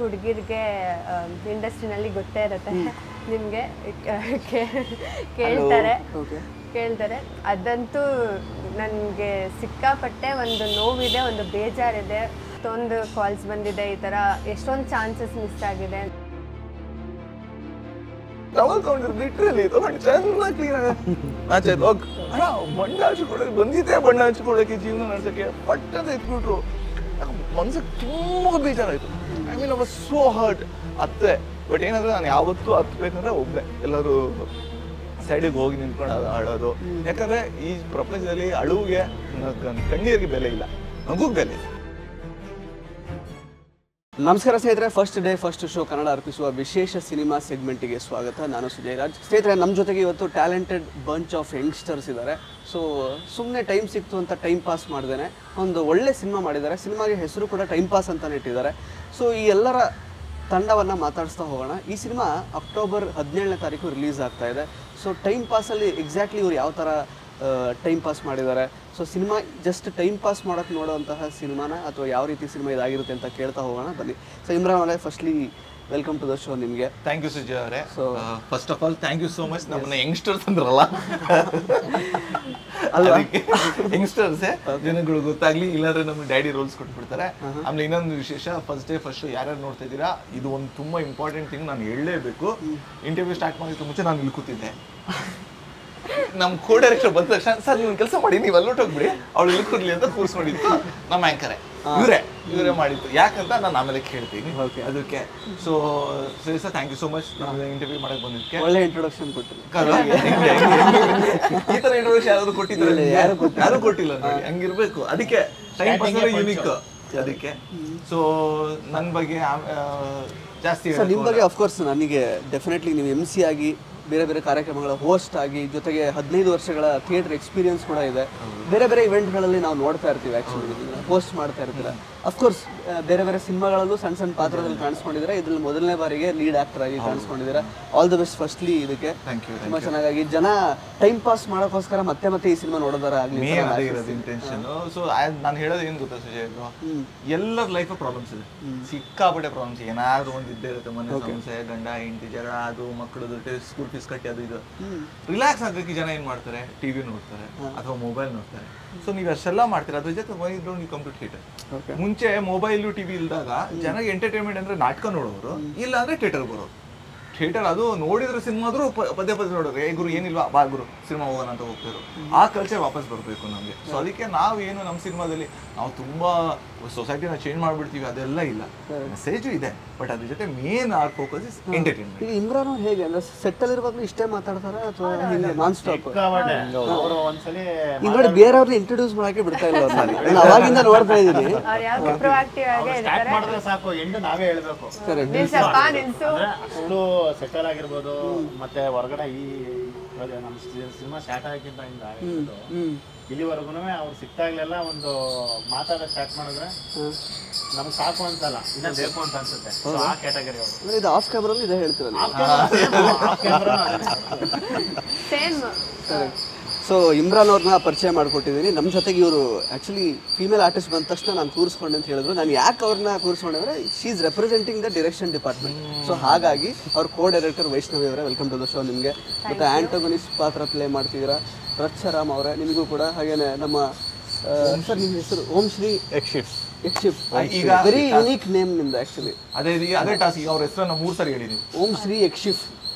ಹುಡುಗಿರಿಗೆ ಇಂಡಸ್ಟ್ರಿನಲ್ಲಿ ಗೊತ್ತೇ ಇರುತ್ತೆ ನಿಮಗೆ ಕೇಳ್ತಾರೆ ಅದಂತೂ ನನಗೆ ಸಿಕ್ಕಾಪಟ್ಟೆ ಒಂದು ನೋವಿದೆ, ಒಂದು ಬೇಜಾರಿದೆ. ಅಷ್ಟೊಂದು ಕಾಲ್ಸ್ ಬಂದಿದೆ, ಈ ಥರ ಎಷ್ಟೊಂದು ಚಾನ್ಸಸ್ ಮಿಸ್ ಆಗಿದೆ. ಬಣ್ಣ ಹಚ್ಕೊಡಕ್ಕೆ ಬಂದಿದ್ದೆ, ಬಣ್ಣ ಹಚ್ಕೊಡಕ್ಕೆ ಜೀವನ ನಡೆಸಕ್ಕೆ ಪಟ್ಟದ ಎತ್ಬಿಟ್ರು. ಮನ್ಸಿಗೆ ತುಂಬ ಬೇಜಾರಾಯ್ತು. I mean was so hurt. ಅತ್ತೆ ಬಟ್ ಏನಂದ್ರೆ ನಾನು ಯಾವತ್ತೂ ಹತ್ಬೇಕಂದ್ರೆ ಒಬ್ಬೆ ಎಲ್ಲರೂ ಸೈಡಿಗೆ ಹೋಗಿ ನಿಂತ್ಕೊಂಡು ಅಳೋದು. ಯಾಕಂದ್ರೆ ಈ ಪ್ರಪಂಚದಲ್ಲಿ ಅಳುವಿಗೆ ಕಣ್ಣೀರಿಗೆ ಬೆಲೆ ಇಲ್ಲ, ನಗುಗೆ ಬೆಲೆ ಇಲ್ಲ. ನಮಸ್ಕಾರ ಸ್ನೇಹಿತರೆ, first day first show Kannada ಅರ್ಪಿಸುವ ವಿಶೇಷ ಸಿನಿಮಾ ಸೆಗ್ಮೆಂಟಿಗೆ ಸ್ವಾಗತ. ನಾನು ಸುಜಯ್ ರಾಜ್. ಸ್ನೇಹಿತರೆ, ನಮ್ಮ ಜೊತೆಗೆ ಇವತ್ತು ಟ್ಯಾಲೆಂಟೆಡ್ ಬಂಚ್ ಆಫ್ ಯಂಗ್ಸ್ಟರ್ಸ್ ಇದ್ದಾರೆ. ಸೊ ಸುಮ್ಮನೆ ಟೈಮ್ ಸಿಕ್ತು ಅಂತ ಟೈಮ್ ಪಾಸ್ ಮಾಡ್ದೇನೆ ಒಂದು ಒಳ್ಳೆ ಸಿನಿಮಾ ಮಾಡಿದ್ದಾರೆ. ಸಿನಿಮಾಗೆ ಹೆಸರು ಕೂಡ ಟೈಮ್ ಪಾಸ್ ಅಂತಲೇ ಇಟ್ಟಿದ್ದಾರೆ. ಸೊ ಈ ಎಲ್ಲರ ತಂಡವನ್ನು ಮಾತಾಡಿಸ್ತಾ ಹೋಗೋಣ. ಈ ಸಿನಿಮಾ ಅಕ್ಟೋಬರ್ 17ನೇ ತಾರೀಕು ರಿಲೀಸ್ ಆಗ್ತಾ ಇದೆ. ಸೊ ಟೈಮ್ ಪಾಸಲ್ಲಿ ಎಕ್ಸಾಕ್ಟ್ಲಿ ಇವ್ರು ಯಾವ ಥರ ಟೈಮ್ ಪಾಸ್ ಮಾಡಿದ್ದಾರೆ, so cinema just time pass ಮಾಡೋಕ್ಕೆ ನೋಡುವಂತಹ ಸಿನಿಮಾನ ಅಥವಾ ಯಾವ ರೀತಿ ಸಿನಿಮಾ ಇದಾಗಿರುತ್ತೆ ಅಂತ ಕೇಳ್ತಾ ಹೋಗೋಣ ಬನ್ನಿ. ಸೊ ಇಮ್ರಾನ್ ಅವರೇ, firstly welcome to the show ನಿಮಗೆ. ಥ್ಯಾಂಕ್ ಯು ಸುಜಯ್ ಅವರೇ. So first of all thank you so much. ನಮ್ಮನ್ನ ಯಂಗ್ಸ್ಟರ್ಸ್ ಅಂದ್ರಲ್ಲ, ಯಂಗ್ಸ್ಟರ್ಸೇ ಜನಗಳು ಗೊತ್ತಾಗ್ಲಿ, ಇಲ್ಲಾಂದ್ರೆ ನಮ್ಮ ಡ್ಯಾಡಿ ರೋಲ್ಸ್ ಕೊಟ್ಬಿಡ್ತಾರೆ. ಆಮೇಲೆ ಇನ್ನೊಂದು ವಿಶೇಷ, ಫಸ್ಟ್ ಡೇ ಫಸ್ಟ್ ಶೋ ಯಾರ್ಯಾರು ನೋಡ್ತಾ ಇದ್ದೀರಾ, ಇದು ಒಂದು ತುಂಬಾ ಇಂಪಾರ್ಟೆಂಟ್ ಥಿಂಗ್ ನಾನು ಹೇಳಲೇಬೇಕು. ಇಂಟರ್ವ್ಯೂ ಸ್ಟಾರ್ಟ್ ಮಾಡೋದಕ್ಕೆ ಮುಂಚೆ ನಾನು ಇಲ್ಲಿ ಕೂತಿದ್ದೆ. ನಮ್ಮ ಕೋ ಡೈರೆಕ್ಟರ್ ಬಂದ ತಕ್ಷಣ, ಸರ್ ನೀವು ಕೆಲಸ ಮಾಡಿ, ನೀವು ಅಲ್ಲೋಟೋಗ್ಬಿಡಿ, ಅವಳು ಇಲ್ಲಿ ಕೂರ್ಲಿ ಅಂತ ಕೂರಿಸ್ಕೊಂಡಿದ್ದು ನಮ್ಮ ಆ್ಯಂಕರೇ ಇವರೇ ಮಾಡಿತ್ತು. ಯಾಕಂತ ನಾನು ಆಮೇಲೆ ಕೇಳ್ತೀನಿ ಅದಕ್ಕೆ. So sir thank you so much ನಮ್ಗೆ ಇಂಟರ್ವ್ಯೂ ಮಾಡಕ್ಕೆ ಬಂದಿದ್ದಕ್ಕೆ. ಒಳ್ಳೆ ಇಂಟ್ರೊಡಕ್ಷನ್ ಕೊಟ್ಟರು. ಈ ತರ ಇಂಟ್ರೊಡಕ್ಷನ್ ಯಾರಾದ್ರು ಕೊಟ್ಟಿದ್ರೆ ಯಾರು ಕೊಟ್ಟಿಲ್ಲ ನೋಡಿ, ಹಂಗಿರ್ಬೇಕು. ಅದಕ್ಕೆ ಟೈಮ್ ಪಾಸ್ ಯೂನಿಕ್ ಅದಕ್ಕೆ. ಸೊ ನನ್ನ ಬಗ್ಗೆ ಜಾಸ್ತಿ ನಿಮ್ಮ ಬಗ್ಗೆ ಅಫ್ಕೋರ್ಸ್ ನನಗೆ ಡೆಫಿನೆಟ್ಲಿ ನೀವು MC ಆಗಿ ಬೇರೆ ಬೇರೆ ಕಾರ್ಯಕ್ರಮಗಳ ಹೋಸ್ಟ್ ಆಗಿ, ಜೊತೆಗೆ 15 ವರ್ಷಗಳ ಥಿಯೇಟರ್ ಎಕ್ಸ್ಪೀರಿಯನ್ಸ್ ಕೂಡ ಇದೆ. ಬೇರೆ ಬೇರೆ ಇವೆಂಟ್ಗಳಲ್ಲಿ ನಾವು ನೋಡ್ತಾ ಇರ್ತೀವಿ, ಆ್ಯಕ್ಚುಲಿ ಹೋಸ್ಟ್ ಮಾಡ್ತಾ ಇರ್ತೀರ. ಅಫ್ಕೋರ್ಸ್ ಬೇರೆ ಬೇರೆ ಸಿನಿಮಾಗಳಲ್ಲೂ ಸಣ್ಣ ಸಣ್ಣ ಪಾತ್ರದಲ್ಲಿ ಕಾಣಿಸ್ಕೊಂಡಿದ್ದೀರಾ. ಇದ್ರಲ್ಲಿ ಮೊದಲನೇ ಬಾರಿಗೆ ಲೀಡ್ ಆಕ್ಟರ್ ಆಗಿ ಕಾಣಿಸ್ಕೊಂಡಿದ್ದೀರಾ. ಆಲ್ ದ ಬೆಸ್ಟ್ ಫಸ್ಟ್ಲಿ ಇದಕ್ಕೆ. ತುಂಬ ಚೆನ್ನಾಗಿ ಜನ ಟೈಮ್ ಪಾಸ್ ಮಾಡೋಕ್ಕೋಸ್ಕರ ಮತ್ತೆ ಮತ್ತೆ ಈ ಸಿನಿಮಾ ನೋಡೋದಾರ ಆಗಲಿ ಇಂಟೆನ್ಷನ್. ಸೊ ನಾನು ಹೇಳೋದು ಏನು ಗೊತ್ತಾ ಸುಜಯ್, ಎಲ್ಲರ ಲೈಫ್ ಪ್ರಾಬ್ಲಮ್ಸ್ ಇದೆ, ಸಿಕ್ಕಾಪಟ್ಟೆ ಪ್ರಾಬ್ಲಮ್ಸ್. ಏನಾದ್ರು ಒಂದು ಇದ್ದೇ ಇರುತ್ತೆ. ಮನೆ ಸಮಸ್ಯೆ, ಗಂಡ ಹೆಂಡತಿ ಜಗಳ, ಅದು ಮಕ್ಕಳದು ಸ್ಕೂಲ್ ಫೀಸ್ ಕಟ್ಟಿ ಅದು ಇದು. ರಿಲ್ಯಾಕ್ಸ್ ಆಗಕ್ಕೆ ಜನ ಏನ್ ಮಾಡ್ತಾರೆ, ಟಿವಿ ನೋಡ್ತಾರೆ ಅಥವಾ ಮೊಬೈಲ್ ನೋಡ್ತಾರೆ. ಸೊ ನೀವು ಅಷ್ಟೆಲ್ಲ ಮಾಡ್ತೀರಾ, ಅದ್ರ ಜೊತೆ why don't you come to theatre. ಮುಂಚೆ ಮೊಬೈಲು ಟಿವಿ ಇಲ್ದಾಗ ಜನಗೆ ಎಂಟರ್ಟೈನ್ಮೆಂಟ್ ಅಂದ್ರೆ ನಾಟಕ ನೋಡೋರು, ಇಲ್ಲ ಅಂದ್ರೆ ಥಿಯೇಟರ್ ಬರೋರು. ಥಿಯೇಟರ್ ಅದು ನೋಡಿದ್ರೆ ಸಿನಿಮಾ ಆದ್ರೂ ಪದೇ ಪದೇ ನೋಡೋರು. ಗುರು ಏನಿಲ್ವಾ, ಬಾ ಗುರು ಸಿನಿಮಾ ಹೋಗೋಣ ಅಂತ ಹೋಗ್ತಿದ್ರು. ಆ ಕಲ್ಚರ್ ವಾಪಸ್ ಬರಬೇಕು ನಮಗೆ. ಸೊ ಅದಕ್ಕೆ ನಾವೇನು ನಮ್ಮ ಸಿನಿಮಾದಲ್ಲಿ ನಾವು ತುಂಬಾ ಸೊಸೈಟಿನ ಚೇಂಜ್ ಮಾಡ್ಬಿಡ್ತೀವಿ, ಅದೆಲ್ಲ ಇಲ್ಲ. ಮೆಸೇಜು ಇದೆ, ಬಟ್ ಅದ್ರ ಜೊತೆ main are focus is entertainment. ಈಗ ಇಮ್ರಾನ್ ಹೇಗೆ ಅಂದ್ರೆ ಸೆಟ್ಟಲ್ಲಿ ಇರುವಾಗಲೂ ಇಷ್ಟೇ ಮಾತಾಡ್ತಾರೆ ಅಥವಾ ಹಿಂಗೆ ನಾನ್ ಸ್ಟಾಪ್? ಈಗ ನೋಡಿ, ಬೇರೆಯವ್ರನ್ನ ಇಂಟ್ರೊಡ್ಯೂಸ್ ಮಾಡಕ್ಕೆ ಬಿಡ್ತಾ ಇಲ್ಲ ಅವ್ರನ್ನ. ಅವಾಗಿಂದ ನೋಡ್ತಾ ಇದ್ದೀನಿ. ಸಾಕು, ಎಂಟು ನಾವೇ ಹೇಳ್ಬೇಕು. ಅಷ್ಟು ಸೆಟಲ್ ಆಗಿರ್ಬೋದು. ಮತ್ತೆ ಹೊರಗಡೆ ಈ ನಮ್ಮ ಸಿನಿಮಾ ಸ್ಟಾರ್ಟ್ ಆಗಿಂತ ಇಲ್ಲಿವರೆಗೂ ಅವ್ರು ಸಿಕ್ತಾಗ್ಲೆಲ್ಲ ಒಂದು ಮಾತಾಡೋ ಸ್ಟಾರ್ಟ್ ಮಾಡಿದ್ರೆ ನಮ್ಗೆ ಸಾಕು ಅಂತಲ್ಲ, ಇನ್ನ ಬೇಕು ಅಂತ ಅನ್ಸುತ್ತೆ. ಆ ಕ್ಯಾಟಗರಿ ಅವರು. ಇದು ಆಫ್ ಕ್ಯಾಮ್ರಲ್ಲಿ ಇದೆ ಹೇಳ್ತೀರಲ್ಲ. ಸೊ ಇಮ್ರಾನ್ ಅವ್ರನ್ನ ಪರಿಚಯ ಮಾಡಿಕೊಟ್ಟಿದ್ದೀನಿ. ನಮ್ಮ ಜೊತೆಗೆ ಇವರು ಆ್ಯಕ್ಚುಲಿ ಫೀಮೇಲ್ ಆರ್ಟಿಸ್ಟ್ ಬಂದ ತಕ್ಷಣ ನಾನು ಕೂರಿಸ್ಕೊಂಡೆ ಅಂತ ಹೇಳಿದ್ರು. ನಾನು ಯಾಕೆ ಅವ್ರನ್ನ ಕೂರಿಸ್ಕೊಂಡೆ ಅಂದರೆ she is representing the direction department. So ಹಾಗಾಗಿ ಅವ್ರ ಕೋ ಡೈರೆಕ್ಟರ್ ವೈಷ್ಣವಿ ಅವರೇ, ವೆಲ್ಕಮ್ ಟು ದ ಶೋ ನಿಮಗೆ. ಮತ್ತು ಆ್ಯಂಟೋಗನಿಸ್ಟ್ ಪಾತ್ರ ಪ್ಲೇ ಮಾಡ್ತಿದ್ದೀರಾ ರಕ್ಷರಾಮ್ ಅವರೇ, ನಿಮಗೂ ಕೂಡ. ಹಾಗೇನೆ ನಮ್ಮ ಸರ್, ನಿಮ್ಮ ಹೆಸರು ಓಂ ಶ್ರೀ ಯಕ್ಷಿಫ್. ವೆರಿ ಯುನೀಕ್ ನೇಮ್ ನಿಮ್ದು ಆ್ಯಕ್ಚುಲಿ. ಅದೇ ಟಾಸ್ಕ್. ಅವ್ರ ಹೆಸರನ್ನ 3 ಸರಿ ಹೇಳಿದೀವಿ. ಓಂ ಶ್ರೀ ಯಕ್ಷಿಫ್,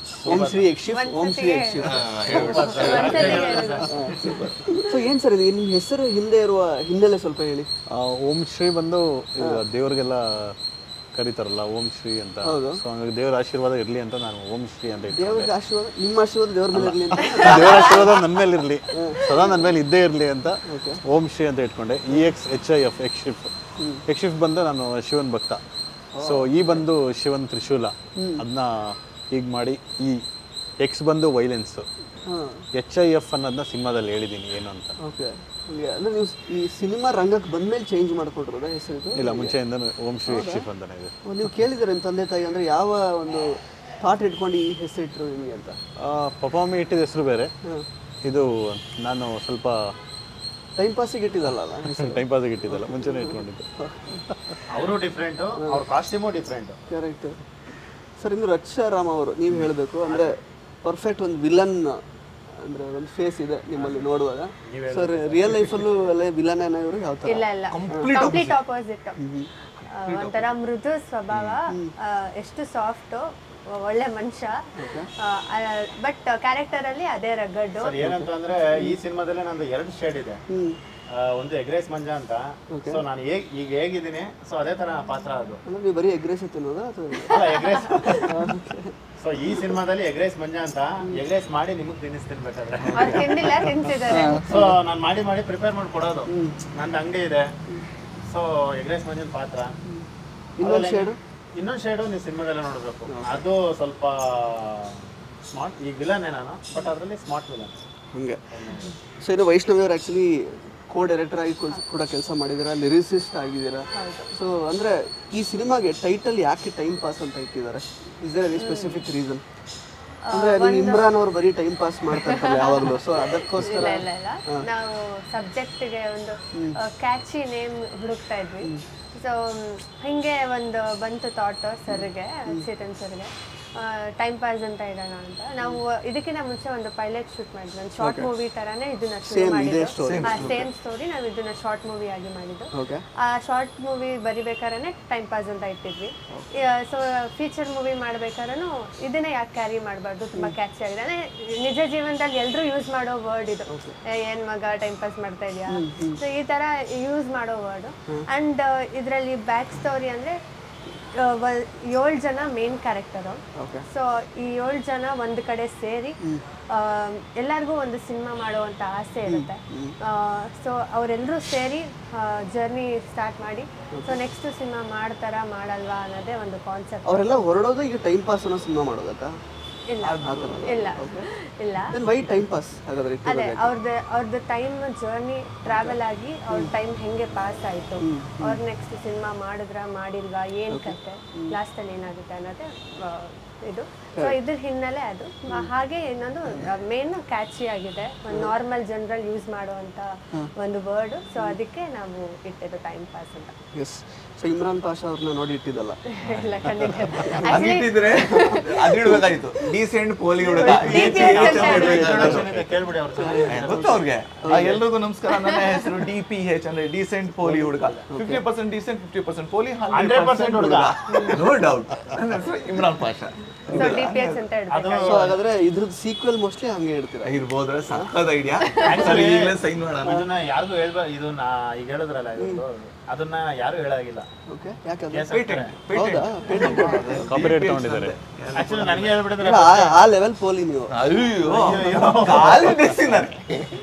ಓಂ ಶ್ರೀ ಯಕ್ಷಿಫ್, ಓಂ ಶ್ರೀ ಯಕ್ಷಿಫ್. ಸೊ ಏನು ಸರ್ ಇದು ನಿಮ್ಮ ಹೆಸರು ಹಿಂದೆ ಇರುವ ಹಿನ್ನೆಲೆ ಸ್ವಲ್ಪ ಹೇಳಿ. ಓಂ ಶ್ರೀ ಬಂದು ದೇವ್ರಿಗೆಲ್ಲ ಕರೀತಾರಲ್ಲ ಓಂ ಶ್ರೀ ಅಂತ. ಸೊ ಹಂಗಾಗಿ ದೇವರ ಆಶೀರ್ವಾದ ಇರಲಿ ಅಂತ ನಾನು ಓಂ ಶ್ರೀ ಅಂತ ಇಟ್ಕೊಂಡೆ. ದೇವರ ಆಶೀರ್ವಾದ, ನಿಮ್ಮ ಆಶೀರ್ವಾದ ದೇವ್ರ ಮೇಲೆ ಇರಲಿ ಅಂತ. ದೇವರ ಆಶೀರ್ವಾದ ನನ್ನ ಮೇಲೆ ಇರಲಿ, ಸದಾ ನನ್ನ ಮೇಲೆ ಇದ್ದೇ ಇರಲಿ ಅಂತ ಓಂ ಶ್ರೀ ಅಂತ ಇಟ್ಕೊಂಡೆ. EXHIF ಯಕ್ಷಿಫ್. ಯಕ್ಷಿಫ್ ಬಂದು ನಾನು ಶಿವನ್ ಭಕ್ತ. ಸೊ ಈ ಬಂದು ಶಿವನ್ ತ್ರಿಶೂಲ, ಅದನ್ನ ಹೀಗೆ ಮಾಡಿ. ಈ ಎಕ್ಸ್ ಬಂದು ವೈಲೆನ್ಸ್, HIF ಅನ್ನೋದನ್ನ ಸಿನಿಮಾದಲ್ಲಿ ಹೇಳಿದ್ದೀನಿ ಏನು ಅಂತ. ಓಕೆ, ಅಂದರೆ ನೀವು ಈ ಸಿನಿಮಾ ರಂಗಕ್ಕೆ ಬಂದ್ಮೇಲೆ ಚೇಂಜ್ ಮಾಡ್ಕೊಟ್ರದ ಹೆಸರು? ಇಲ್ಲ, ಮುಂಚೆಯಿಂದ ಓಂ ಶ್ರೀ ಯಕ್ಷಿಫ್ ಅಂತಾನೆ ಇದೆ. ನೀವು ಕೇಳಿದ್ರೆ ನಿಮ್ಮ ತಂದೆ ತಾಯಿ ಅಂದರೆ ಯಾವ ಒಂದು ಥಾಟ್ ಇಟ್ಕೊಂಡು ಈ ಹೆಸರು ಇಟ್ಟರು ನಿಮಗೆ ಅಂತ? ಪಪ್ಪ ಮಮ್ಮಿ ಇಟ್ಟಿದ ಹೆಸರು ಬೇರೆ. ಇದು ನಾನು ಸ್ವಲ್ಪ ಟೈಮ್ ಪಾಸಿಗೆ ಇಟ್ಟಿದ್ದಲ್ಲ ಟೈಮ್ ಪಾಸಿಗೆ ಇಟ್ಟಿದ್ದಲ್ಲ, ಮುಂಚೆನೇ ಇಟ್ಕೊಂಡಿದ್ದು. ಅವರು ಡಿಫ್ರೆಂಟ್, ಅವ್ರ ಕಾಸ್ಟ್ಯೂಮು ಡಿಫ್ರೆಂಟ್. Correct sir. ಇನ್ನು ರಕ್ಷಾರಾಮ್ ಅವರು ನೀವು ಹೇಳಬೇಕು ಅಂದರೆ ಪರ್ಫೆಕ್ಟ್ ಒಂದು ವಿಲನ್ ಅಂದರೆ ಒಂದು ಫೇಸ್ ಇದೆ ನಿಮ್ಮಲ್ಲಿ ನೋಡುವಾಗ. ಸರ್ ರಿಯಲ್ ಲೈಫಲ್ಲೂ ಅಲ್ಲೇ ವಿಲನ್ ಏನೋ ಇವರು ಯಾವ ಥರ? ಇಲ್ಲ ಇಲ್ಲ, ಕಂಪ್ಲೀಟ್ ಆಪೋಸಿಟ್. ಒಂಥರ ಮೃದು ಸ್ವಭಾವ, ಎಷ್ಟು ಸಾಫ್ಟು, ಒಳ್ಳೆ ಮನುಷ್ಯ, ಬಟ್ ಕ್ಯಾರೆಕ್ಟರ್ ಅಲ್ಲಿ ಅದೇ ರಗಡ್ಡು. ಏನಂತ ಅಂದ್ರೆ ಈ ಸಿನಿಮಾದಲ್ಲಿ ನಂದು 2 ಶೇಡ್ ಇದೆ. ಒಂದು ಎಗ್ರೇಸ್ ಮಂಜ ಅಂತ. ಸೊ ನಾನು ಈಗ ಹೇಗಿದ್ದೀನಿ ಸೊ ಅದೇ ತರ ಪಾತ್ರ ಅದು. ನೀವು ಬರೀ ಎಗ್ರೇಸ್ ತಿನ್ನೋದಾ ಅಥವಾ ಎಗ್ರೇಸ್? ಸೊ ಈ ಸಿನಿಮಾದಲ್ಲಿ ಎಗ್ರೇಸ್ ಮಂಜ ಅಂತ ಎಗ್ರೇಸ್ ಮಾಡಿ ನಿಮಗೆ ತಿನ್ನಿಸ್ತೀನಿ ಬೇಕಾದ್ರೆ. ಸೊ ನಾನು ಮಾಡಿ ಪ್ರಿಪೇರ್ ಮಾಡಿ ಕೊಡೋದು. ನಂದು ಅಂಗಡಿ ಇದೆ. ಸೊ ಎಗ್ರೇಸ್ ಮಂಜನ್ ಪಾತ್ರ. ಇನ್ನೊಂದು ಶೇಡು ನೀವು ಸಿನಿಮಾದಲ್ಲೇ ನೋಡಬೇಕು. ಅದು ಸ್ವಲ್ಪ ಸ್ಮಾರ್ಟ್, ಈಗ ವಿಲನ್ನೇ ನಾನು, ಬಟ್ ಅದರಲ್ಲಿ ಸ್ಮಾರ್ಟ್ ವಿಲನ್. ಹಂಗೆ. ಸೊ ಇದು ವೈಷ್ಣವಿ ಅವರು ಆ್ಯಕ್ಚುಲಿ ಕೋ ಡೈರೆಕ್ಟರ್ ಆಗಿ ಕೂಡ ಕೆಲಸ ಮಾಡಿದ್ದೀರಾ, ಲಿರಿಸಿಸ್ಟ್ ಆಗಿದ್ದೀರಾ. ಸೊ ಅಂದರೆ ಈ ಸಿನಿಮಾಗೆ ಟೈಟಲ್ ಯಾಕೆ ಟೈಮ್ ಪಾಸ್ ಅಂತ ಇಟ್ಟಿದ್ದಾರೆ? Is there any specific reason? ಅಂದರೆ ನೀವು ಇಮ್ರಾನ್ ಅವರು ಬರೀ ಟೈಮ್ ಪಾಸ್ ಮಾಡ್ತಾ ಇರ್ತಾರೆ ಯಾವಾಗಲೂ, ಸೊ ಅದಕ್ಕೋಸ್ಕರ ಇಲ್ಲ ನಾವು ಸಬ್ಜೆಕ್ಟ್ಗೆ ಒಂದು ಕ್ಯಾಚಿ ನೇಮ್ ಹುಡುಕ್ತಾ ಇದ್ವಿ. ಸೊ ಹಿಂಗೆ ಒಂದು ಬಂತು ಥಾಟ್ ಸರ್ಗೆ, ಚೇತನ್ ಸರ್ಗೆ, ಟೈಮ್ ಪಾಸ್ ಅಂತ ಇಡೋಣ ಅಂತ. ನಾವು ಇದಕ್ಕಿಂತ ಮುಂಚೆ ಒಂದು ಪೈಲಟ್ ಶೂಟ್ ಮಾಡಿದ್ವಿ, ಒಂದು ಶಾರ್ಟ್ ಮೂವಿ ಥರನೇ ಇದನ್ನ ಶೂಟ್ ಮಾಡಿದ್ದು. ಸೇಮ್ ಸ್ಟೋರಿ ನಾವು ಇದನ್ನ ಶಾರ್ಟ್ ಮೂವಿ ಆಗಿ ಮಾಡಿದ್ದು. ಆ ಶಾರ್ಟ್ ಮೂವಿ ಬರಿಬೇಕಾದ್ರೆ ಟೈಮ್ ಪಾಸ್ ಅಂತ ಇಟ್ಟಿದ್ವಿ. ಸೊ ಫೀಚರ್ ಮೂವಿ ಮಾಡ್ಬೇಕಾದ್ರೂ ಇದನ್ನೇ ಯಾಕೆ ಕ್ಯಾರಿ ಮಾಡಬಾರ್ದು, ತುಂಬ ಕ್ಯಾಚಿ ಆಗಿದೆ. ಅಂದರೆ ನಿಜ ಜೀವನದಲ್ಲಿ ಎಲ್ಲರೂ ಯೂಸ್ ಮಾಡೋ ವರ್ಡ್ ಇದು, ಏನು ಮಗ ಟೈಮ್ ಪಾಸ್ ಮಾಡ್ತಾ ಇದೆಯಾ, ಸೊ ಈ ಥರ ಯೂಸ್ ಮಾಡೋ ವರ್ಡು. ಆ್ಯಂಡ್ ಇದರಲ್ಲಿ ಬ್ಯಾಕ್ ಸ್ಟೋರಿ ಅಂದರೆ 7 ಜನ ಮೇನ್ ಕ್ಯಾರೆಕ್ಟರು. ಸೊ ಈ 7 ಜನ ಒಂದು ಕಡೆ ಸೇರಿ ಎಲ್ಲರಿಗೂ ಒಂದು ಸಿನಿಮಾ ಮಾಡುವಂಥ ಆಸೆ ಇರುತ್ತೆ. ಸೊ ಅವರೆಲ್ಲರೂ ಸೇರಿ ಜರ್ನಿ ಸ್ಟಾರ್ಟ್ ಮಾಡಿ ಸೊ ನೆಕ್ಸ್ಟ್ ಸಿನಿಮಾ ಮಾಡ್ತಾರಾ ಮಾಡಲ್ವಾ ಅನ್ನೋದೇ ಒಂದು ಕಾನ್ಸೆಪ್ಟ್. ಅವರೆಲ್ಲ ಹೊರಡೋದು ಈಗ ಟೈಮ್ ಪಾಸ್ ಅನ್ನೋ ಸಿನಿಮಾ ಮಾಡೋದಕ್ಕ? ಇಲ್ಲ ಇಲ್ಲ ಇಲ್ಲ, ವೈ ಟೈಮ್ ಪಾಸ್ ಹಾಗಾದ್ರೆ? ಅದೇ ಅವ್ರದ್ದು ಟೈಮ್ ಜರ್ನಿ ಟ್ರಾವೆಲ್ ಆಗಿ ಅವ್ರ ಟೈಮ್ ಹೆಂಗೆ ಪಾಸ್ ಆಯಿತು, ಅವ್ರು ನೆಕ್ಸ್ಟ್ ಸಿನಿಮಾ ಮಾಡಿಲ್ವಾ, ಏನು ಕತೆ, ಲಾಸ್ಟಲ್ಲಿ ಏನಾಗುತ್ತೆ ಅನ್ನೋದೇ ಇದು. ಸೊ ಇದ್ರ ಹಿನ್ನೆಲೆ ಅದು. ಹಾಗೆ ಇನ್ನೊಂದು ಮೇನ್ ಕ್ಯಾಚಿ ಆಗಿದೆ, ಒಂದು ನಾರ್ಮಲ್ ಜನರಲ್ ಯೂಸ್ ಮಾಡುವಂಥ ಒಂದು ವರ್ಡು. ಸೊ ಅದಕ್ಕೆ ನಾವು ಇಟ್ಟಿದ್ದು ಟೈಮ್ ಪಾಸ್ ಅಂತ. ಎಸ್. ಸೊ ಇಮ್ರಾನ್ ಪಾಷಾ ಅವ್ರನ್ನ ನೋಡಿ ಇಟ್ಟಿದ್ದಲ್ಲ? ಇಲ್ಲ, ಖಂಡಿತ ಅದಿಟ್ಟಿದ್ರೆ ಅದಿಡ್ಬೇಕಾಯ್ತು. ಡೀಸೆಂಟ್ ಪೋಲಿ ಹುಡುಗ ಕೇಳ್ಬಿಡಿ ಅವ್ರು ಗೊತ್ತು ಅವ್ರಿಗೆ. ಎಲ್ರಿಗೂ ನಮಸ್ಕಾರ, ನನ್ನ ಹೆಸರು DPH ಅಂದ್ರೆ ಡೀಸೆಂಟ್ ಪೋಲಿ ಹುಡುಗ. 50% ಡೀಸೆಂಟ್, 50% ಪೋಲಿ, 100% ಹುಡುಗ, ನೋ ಡೌಟ್. ನನ್ನ ಹೆಸರು ಇಮ್ರಾನ್ ಪಾಷಾ. ಸೊ DPH ಅಂತ ಹೇಳ್ತಾರೆ. ಸೊ ಹಾಗಾದ್ರೆ ಇದ್ರದ್ದು ಸೀಕ್ವೆಲ್ ಮೋಸ್ಟ್ಲಿ ಹಂಗೆ ಹೇಳ್ತೀರಾ? ಇರ್ಬೋದ್ರೆ ಸಕ್ಕದ ಐಡಿಯಾ. ಈಗಲೇ ಸೈನ್ ಮಾಡೋಣ. ಇದನ್ನ ಯಾರಿಗೂ ಹೇಳ್ಬಾರ್ದು. ಇದು ಈಗ ಹೇಳಿದ್ರಲ್ಲ, ಅದನ್ನ ಯಾರು ಹೇಳಾಗಿಲ್ಲ. ಓಕೆ, ಯಾಕಂದ್ರೆ ಪೇಟೆಂಟ್ ಕಾಪಿರೈಟ್ ತಗೊಂಡಿದ್ದಾರೆ. ಆಕ್ಚುಲಿ ನನಗೆ ಹೇಳ್ಬಿಟ್ಟಿದ್ರೆ ಆ ಲೆವೆಲ್ ಪೋಲಿ ನೀವು. ಅಯ್ಯೋ ಕಾಲು ಬಿಡಿಸಿದ್ದಾರೆ.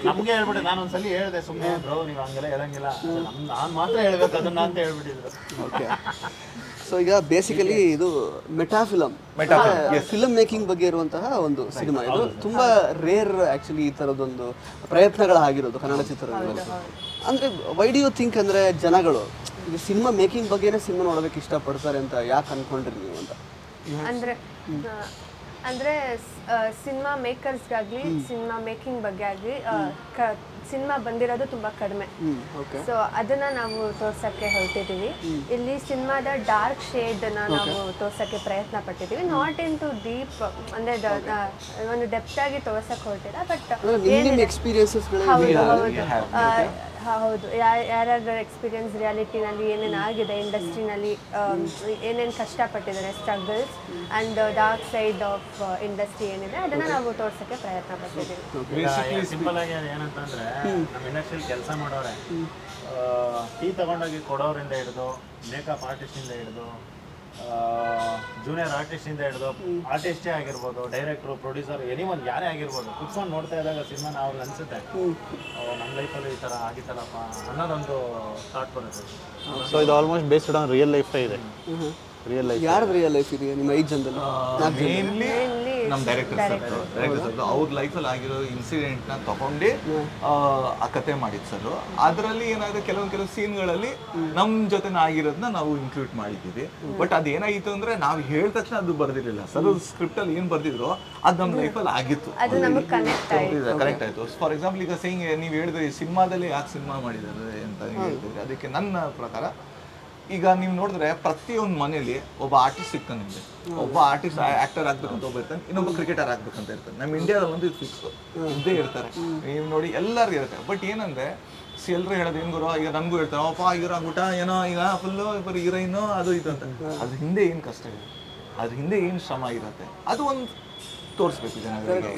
ನಮ್ಗೆ ಹೇಳ್ಬಿಟ್ಟು ನಾನು ಒಂದ್ಸಲಿ ಹೇಳಿದೆ, ಸುಮ್ಮನೆ ಬ್ರೋ ನೀವು ಹಂಗೆಲ್ಲ ಹೇಳಂಗಿಲ್ಲ, ನಾನು ಮಾತ್ರ ಹೇಳ್ಬೇಕು ಅದನ್ನ ಅಂತ ಹೇಳ್ಬಿಟ್ಟಿದ್ರು. ಓಕೆ. ಸೊ ಈಗ ಬೇಸಿಕಲಿ ಇದು ಮೆಟಾ ಫಿಲಮ್ ಮೇಕಿಂಗ್ ಬಗ್ಗೆ ಇರುವಂತಹ ಒಂದು ಸಿನಿಮಾ. ಇದು ತುಂಬಾ ರೇರ್ ಆಕ್ಚುಲಿ ಈ ತರದೊಂದು ಪ್ರಯತ್ನಗಳಾಗಿರೋದು ಕನ್ನಡ ಚಿತ್ರರಂಗದಲ್ಲಿ. ಅಂದ್ರೆ ವೈ ಡು ಯು ಥಿಂಕ್ ಅಂದ್ರೆ ಜನಗಳು ಈ ಸಿನಿಮಾ ಮೇಕಿಂಗ್ ಬಗ್ಗೆನೇ ಸಿನಿಮಾ ನೋಡೋದಕ್ಕೆ ಇಷ್ಟಪಡ್ತಾರೆ ಅಂತ ಯಾಕೆ ಅನ್ಕೊಂಡ್ರಿ ನೀವು ಅಂತ? ಅಂದರೆ ಸಿನಿಮಾ ಮೇಕರ್ಸ್ಗಾಗಲಿ ಸಿನಿಮಾ ಮೇಕಿಂಗ್ ಬಗ್ಗೆ ಆಗಲಿ ಸಿನಿಮಾ ಬಂದಿರೋದು ತುಂಬ ಕಡಿಮೆ. ಸೊ ಅದನ್ನು ನಾವು ತೋರ್ಸೋಕ್ಕೆ ಹೊರಟಿದ್ದೀವಿ. ಇಲ್ಲಿ ಸಿನಿಮಾದ ಡಾರ್ಕ್ ಶೇಡನ್ನ ನಾವು ತೋರ್ಸೋಕ್ಕೆ ಪ್ರಯತ್ನ ಪಟ್ಟಿದ್ದೀವಿ. ನಾಟ್ ಇನ್ ಟು ಡೀಪ್, ಅಂದರೆ ಒಂದು ಡೆಪ್ತಾಗಿ ತೋರ್ಸೋಕ್ಕೆ ಹೊರಟಿಲ್ಲ. ಬಟ್ ಹೌದು, ಯಾರ್ಯಾರ ಎಕ್ಸ್ಪೀರಿಯನ್ಸ್ ರಿಯಾಲಿಟಿನಲ್ಲಿ ಏನೇನು ಆಗಿದೆ, ಇಂಡಸ್ಟ್ರಿನಲ್ಲಿ ಏನೇನು ಕಷ್ಟಪಟ್ಟಿದ್ದಾರೆ, struggles and dark side of industry ಏನಿದೆ ಅದನ್ನು ನಾವು ತೋರ್ಸೋಕ್ಕೆ ಪ್ರಯತ್ನ ಪಟ್ಟಿದ್ದೀವಿ. ಸಿಂಪಲ್ ಆಗಿ ಏನಂತಂದ್ರೆ, ನಮ್ಮ ಇಂಡಸ್ಟ್ರಿಯಲ್ಲಿ ಕೆಲಸ ಮಾಡೋರೆ ಟೀ ತಗೊಂಡೋಗಿ ಕೊಡೋರಿಂದ ಹಿಡಿದು, ಮೇಕಪ್ ಆರ್ಟಿಸ್ಟಿಂದ ಹಿಡಿದು, ಜೂನಿಯರ್ ಆರ್ಟಿಸ್ಟಿಂದ ಹಿಡಿದು, ಆರ್ಟಿಸ್ಟೇ ಆಗಿರ್ಬೋದು, ಡೈರೆಕ್ಟ್ರು, ಪ್ರೊಡ್ಯೂಸರ್, ಎನಿವನ್ ಯಾರೇ ಆಗಿರ್ಬೋದು, ಕುತ್ಕೊಂಡು ನೋಡ್ತಾ ಇದ್ದಾಗ ಸಿನಿಮಾನ ಅವ್ರಿಗೆ ಅನಿಸುತ್ತೆ ನಮ್ಮ ಲೈಫಲ್ಲಿ ಈ ಥರ ಆಗಿತ್ತಲ್ಲಪ್ಪ ಅನ್ನೋದೊಂದು ಥಾಟ್ ಬರುತ್ತೆ. ಸೊ ಇದು almost based on real life ಇದೆ. Real life. ಯಾರ್ದು ರಿಯಲ್ ಲೈಫ್ ಇದೆಯಾ ನಿಮ್ಮ 5 ಜನದಲ್ಲಿ? ಮೇನ್ಲಿ ನಮ್ಮ ಡೈರೆಕ್ಟರ್ ಅವ್ರ ಲೈಫಲ್ಲಿ ಆಗಿರೋ ಇನ್ಸಿಡೆಂಟ್ ನ ತಗೊಂಡು ಆ ಕತೆ ಮಾಡಿದ್ ಸರ್. ಅದರಲ್ಲಿ ಏನಾಗುತ್ತೆ ಕೆಲವು ಸೀನ್ಗಳಲ್ಲಿ ನಮ್ ಜೊತೆ ಆಗಿರೋದನ್ನ ನಾವು ಇನ್ಕ್ಲೂಡ್ ಮಾಡಿದ್ದೀವಿ. ಬಟ್ ಅದೇನಾಗಿತ್ತು ಅಂದ್ರೆ ನಾವು ಹೇಳಿದ ತಕ್ಷಣ ಅದು ಬರ್ದಿರ್ಲಿಲ್ಲ ಸರ್. ಸ್ಕ್ರಿಪ್ಟ್ ಅಲ್ಲಿ ಏನ್ ಬರ್ದಿದ್ರು ಅದು ನಮ್ಮ ಲೈಫಲ್ಲಿ ಆಗಿತ್ತು, ಕರೆಕ್ಟ್ ಆಯ್ತು. ಫಾರ್ ಎಕ್ಸಾಂಪಲ್ ಈಗ ಸೇಯಿಂಗ್ ನೀವು ಹೇಳಿದ್ರಿ ಸಿನಿಮಾದಲ್ಲಿ ಯಾಕೆ ಸಿನಿಮಾ ಮಾಡಿದ್ದಾರೆ ಅಂತ ಹೇಳ್ತಿದ್ರಿ, ಅದಕ್ಕೆ ನನ್ನ ಪ್ರಕಾರ ಈಗ ನೀವು ನೋಡಿದ್ರೆ ಪ್ರತಿಯೊಂದು ಮನೇಲಿ ಒಬ್ಬ ಆರ್ಟಿಸ್ಟ್ ಸಿಗ್ತಾನೆ ನಿಮಗೆ. ಒಬ್ಬ ಆರ್ಟಿಸ್ಟ್ ಆಕ್ಟರ್ ಆಗ್ಬೇಕಂತ ಒಬ್ಬ ಇರ್ತಾನೆ, ಇನ್ನೊಬ್ಬ ಕ್ರಿಕೆಟರ್ ಆಗ್ಬೇಕಂತ ಇರ್ತಾನೆ. ನಮ್ಮ ಇಂಡಿಯಾದಲ್ಲಿ ಒಂದು ಇದು ಫಿಕ್ಸ್ ಇದ್ದೇ ಇರ್ತಾರೆ. ನೀವು ನೋಡಿ ಎಲ್ಲರಿಗೂ ಇರುತ್ತೆ. ಬಟ್ ಏನಂದ್ರೆ ಎಲ್ಲರೂ ಹೇಳೋದು ಏನ್ ಗುರು, ಈಗ ನಮಗೂ ಹೇಳ್ತಾರೆ ಅಪ್ಪ ಹೀರೋ ಆಗ್ಬಿಟ್ಟ ಏನೋ ಈಗ ಫುಲ್ಲು ಬರೀ ಹೀರೋಯಿನು ಅದು ಇದು ಅಂತ. ಅದ್ರ ಹಿಂದೆ ಏನು ಕಷ್ಟ ಇದೆ, ಅದ್ರ ಹಿಂದೆ ಏನು ಶ್ರಮ ಇರುತ್ತೆ, ಅದು ಒಂದು ತೋರಿಸ್ಬೇಕು ಜನಗಳಿಗೆ.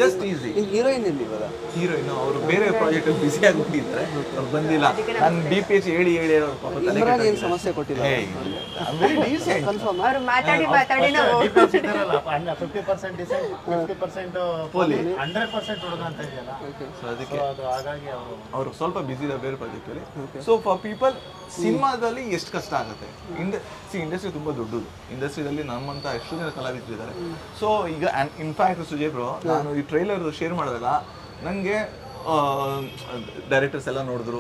Just easy. ಹೀರೋಯಿನ್ ಎಲ್ಲಿ ಇವಾಗ? ಹೀರೋಯಿನ್ ಅವರು ಬೇರೆ ಪ್ರಾಜೆಕ್ಟ್ ಬಿಸಿ ಆಗಿಬಿಟ್ಟಿದ್ರೆ ಅವ್ರು ಬಂದಿಲ್ಲ. ನಾನು DPH ಹೇಳಿ ಏನು ಸಮಸ್ಯೆ ಕೊಟ್ಟಿಲ್ಲ. ಅವ್ರು ಮಾತಾಡಿ ಮಾತಾಡಿ ನಾವು 50% ಡಿಸೈನ್ 50% ಪೋಲಿ 100% ಹುಡುಗ ಅಂತ ಇದೆಯಲ್ಲ. ಸೊ ಅದಕ್ಕೆ ಹಾಗಾಗಿ ಅವರು ಸ್ವಲ್ಪ ಬಿಸಿ ಇದೆ ಬೇರೆ ಪ್ರಾಜೆಕ್ಟ್ ಅಲ್ಲಿ. ಸೊ ಫಾರ್ ಪೀಪಲ್ ಸಿನಿಮಾದಲ್ಲಿ ಎಷ್ಟು ಕಷ್ಟ ಆಗುತ್ತೆ. ಇಂಡಸ್ಟ್ರಿ ತುಂಬಾ ದೊಡ್ಡದು. ಇಂಡಸ್ಟ್ರಿಯಲ್ಲಿ ನಮ್ಮಂತ ಎಷ್ಟು ಜನ ಕಲಾವಿದರಿದ್ದಾರೆ. ಸೊ ಈಗ ಇನ್ಫ್ಯಾಕ್ಟ್ ಸುಜಯ್ ಬ್ರೋ, ನಾನು ಈ ಟ್ರೈಲರ್ ಶೇರ್ ಮಾಡಿದಾಗ ನನಗೆ ಡೈರೆಕ್ಟರ್ಸ್ ಎಲ್ಲ ನೋಡಿದ್ರು.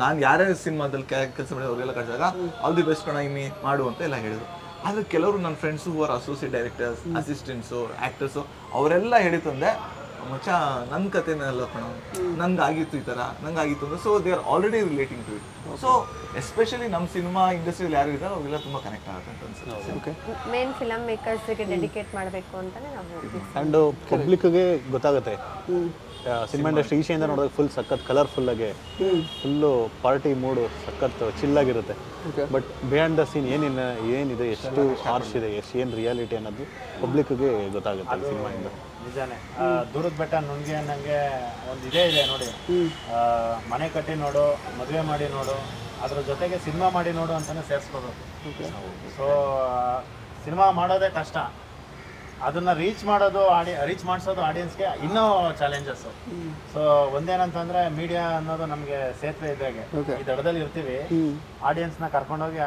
ನಾನು ಯಾರ್ಯಾರು ಸಿನಿಮಾದಲ್ಲಿ ಕೆಲಸ ಮಾಡಿದ್ರು ಅವ್ರಿಗೆಲ್ಲ ಕಳಿಸಿದಾಗ ಆಲ್ ದಿ ಬೆಸ್ಟ್ ಕಣ ಇಮ್ಮಿ ಮಾಡು ಅಂತ ಎಲ್ಲ ಹೇಳಿದ್ರು. ಆದರೆ ಕೆಲವರು ನನ್ನ friends who are associate directors, assistants, actors ಅವರೆಲ್ಲ ಹೇಳಿತಂದೆ ಮಚ್ಚ ನನ್ನ ಕಥೆನೆಲ್ಲ ಕಣ, ನಂಗೆ ಆಗಿತ್ತು ಈ ಥರ, ನಂಗೆ ಆಗಿತ್ತು ಅಂದರೆ. So they are already relating to it. So especially ನಮ್ಮ ಸಿನಿಮಾ ಇಂಡಸ್ಟ್ರಿಯಲ್ಲಿ ಯಾರು ಇದ್ದಾರೆ ಅವೆಲ್ಲ ತುಂಬ ಕನೆಕ್ಟ್ ಆಗುತ್ತೆ ಅಂತ ಅನ್ಸುತ್ತೆ. ಮೇನ್ ಫಿಲಮ್ ಮೇಕರ್ಸ್ಗೆ ಡೆಡಿಕೇಟ್ ಮಾಡಬೇಕು ಅಂತಾನೆ ನಾವು. ಆ್ಯಂಡ್ ಪಬ್ಲಿಕ್ಗೆ ಗೊತ್ತಾಗುತ್ತೆ ಸಿನಿಮಾ ಇಂಡಸ್ಟ್ರಿ ಈಚೆಯಿಂದ ನೋಡಿದಾಗ ಫುಲ್ ಸಖತ್ ಕಲರ್ಫುಲ್ ಆಗಿ ಫುಲ್ಲು ಪಾರ್ಟಿ ಮೂಡು ಸಖತ್ ಚಿಲ್ಲಾಗಿರುತ್ತೆ. ಬಟ್ ಬಿಹೈಂಡ್ ದ ಸೀನ್ ಏನಿದೆ, ಎಷ್ಟು ಹಾರ್ಶ್ ಇದೆ, ಏನು ರಿಯಾಲಿಟಿ ಅನ್ನೋದು ಪಬ್ಲಿಕ್ಗೆ ಗೊತ್ತಾಗುತ್ತೆ ಸಿನಿಮಾಯಿಂದ. ನಿಜಾನೇ. ದೂರದ ಬೆಟ್ಟ ನುಂಗಿ ಅನ್ನಂಗೆ ಒಂದು ಇದೇ ಇದೆ ನೋಡಿ. ಮನೆ ಕಟ್ಟಿ ನೋಡು, ಮದುವೆ ಮಾಡಿ ನೋಡು, ಅದ್ರ ಜೊತೆಗೆ ಸಿನಿಮಾ ಮಾಡಿ ನೋಡು ಅಂತಾನೆ ಸೇರಿಸ್ಕೋಬೇಕು. ಸೊ ಸಿನಿಮಾ ಮಾಡೋದೇ ಕಷ್ಟ, ಅದನ್ನ ರೀಚ್ ಮಾಡಿಸೋದು ಆಡಿಯನ್ಸ್ಗೆ ಇನ್ನೂ ಚಾಲೆಂಜಸ್. ಸೊ ಒಂದೇನಂತಂದ್ರೆ ಮೀಡಿಯಾ ಅನ್ನೋದು ನಮಗೆ ಸೇತುವೆ ಇದ್ದಾಗೆ. ಈ ದಡದಲ್ಲಿ ಇರ್ತೀವಿ, ಆಡಿಯನ್ಸ್ನ ಕರ್ಕೊಂಡೋಗಿ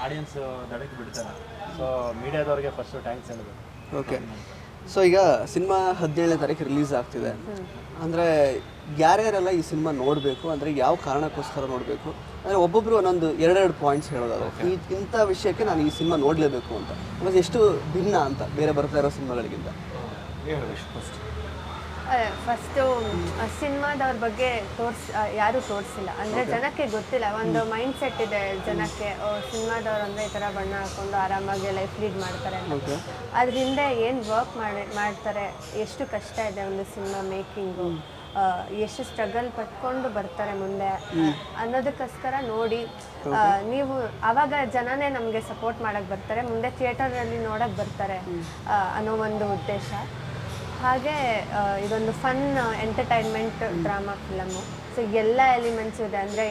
ಆಡಿಯನ್ಸ್ ದಡಕ್ಕೆ ಬಿಡ್ತಾರೆ. ಸೊ ಮೀಡಿಯಾದವ್ರಿಗೆ ಫಸ್ಟ್ ಥ್ಯಾಂಕ್ಸ್ ಹೇಳಬೇಕು. ಓಕೆ. ಸೊ ಈಗ ಸಿನಿಮಾ 17ನೇ ತಾರೀಕು ರಿಲೀಸ್ ಆಗ್ತಿದೆ. ಅಂದರೆ ಯಾರ್ಯಾರೆಲ್ಲ ಈ ಸಿನಿಮಾ ನೋಡಬೇಕು, ಅಂದರೆ ಯಾವ ಕಾರಣಕ್ಕೋಸ್ಕರ ನೋಡಬೇಕು, ಅಂದರೆ ಒಬ್ಬೊಬ್ಬರು ಒಂದೊಂದು 2 ಪಾಯಿಂಟ್ಸ್ ಹೇಳೋದಾದ್ರೆ ಇಂಥ ವಿಷಯಕ್ಕೆ ನಾನು ಈ ಸಿನಿಮಾ ನೋಡಲೇಬೇಕು ಅಂತ, ಮತ್ತು ಎಷ್ಟು ಭಿನ್ನ ಅಂತ ಬೇರೆ ಬರ್ತಾ ಇರೋ ಸಿನಿಮಾಗಳಿಗಿಂತ. ಫಸ್ಟು ಸಿನಿಮಾದವ್ರ ಬಗ್ಗೆ ಯಾರೂ ತೋರಿಸಿಲ್ಲ. ಅಂದರೆ ಜನಕ್ಕೆ ಗೊತ್ತಿಲ್ಲ, ಒಂದು ಮೈಂಡ್ ಸೆಟ್ ಇದೆ ಜನಕ್ಕೆ, ಸಿನಿಮಾದವ್ರು ಅಂದರೆ ಈ ಥರ ಬಣ್ಣ ಹಾಕ್ಕೊಂಡು ಆರಾಮಾಗಿ ಲೈಫ್ ಲೀಡ್ ಮಾಡ್ತಾರೆ ಅಂತ. ಅದ್ರ ಹಿಂದೆ ಏನು ವರ್ಕ್ ಮಾಡ್ತಾರೆ, ಎಷ್ಟು ಕಷ್ಟ ಇದೆ ಒಂದು ಸಿನಿಮಾ ಮೇಕಿಂಗು, ಎಷ್ಟು ಸ್ಟ್ರಗಲ್ ಪಟ್ಕೊಂಡು ಬರ್ತಾರೆ ಮುಂದೆ ಅನ್ನೋದಕ್ಕೋಸ್ಕರ ನೋಡಿ. ನೀವು ಆವಾಗ ಜನನೇ ನಮಗೆ ಸಪೋರ್ಟ್ ಮಾಡೋಕ್ಕೆ ಬರ್ತಾರೆ, ಮುಂದೆ ಥಿಯೇಟರಲ್ಲಿ ನೋಡೋಕ್ಕೆ ಬರ್ತಾರೆ ಅನ್ನೋ ಒಂದು ಉದ್ದೇಶ. ಹಾಗೆ ಇದೊಂದು fun entertainment drama film. So ಎಲ್ಲ ಎಲಿಮೆಂಟ್ಸ್ ಇದೆ, ಅಂದರೆ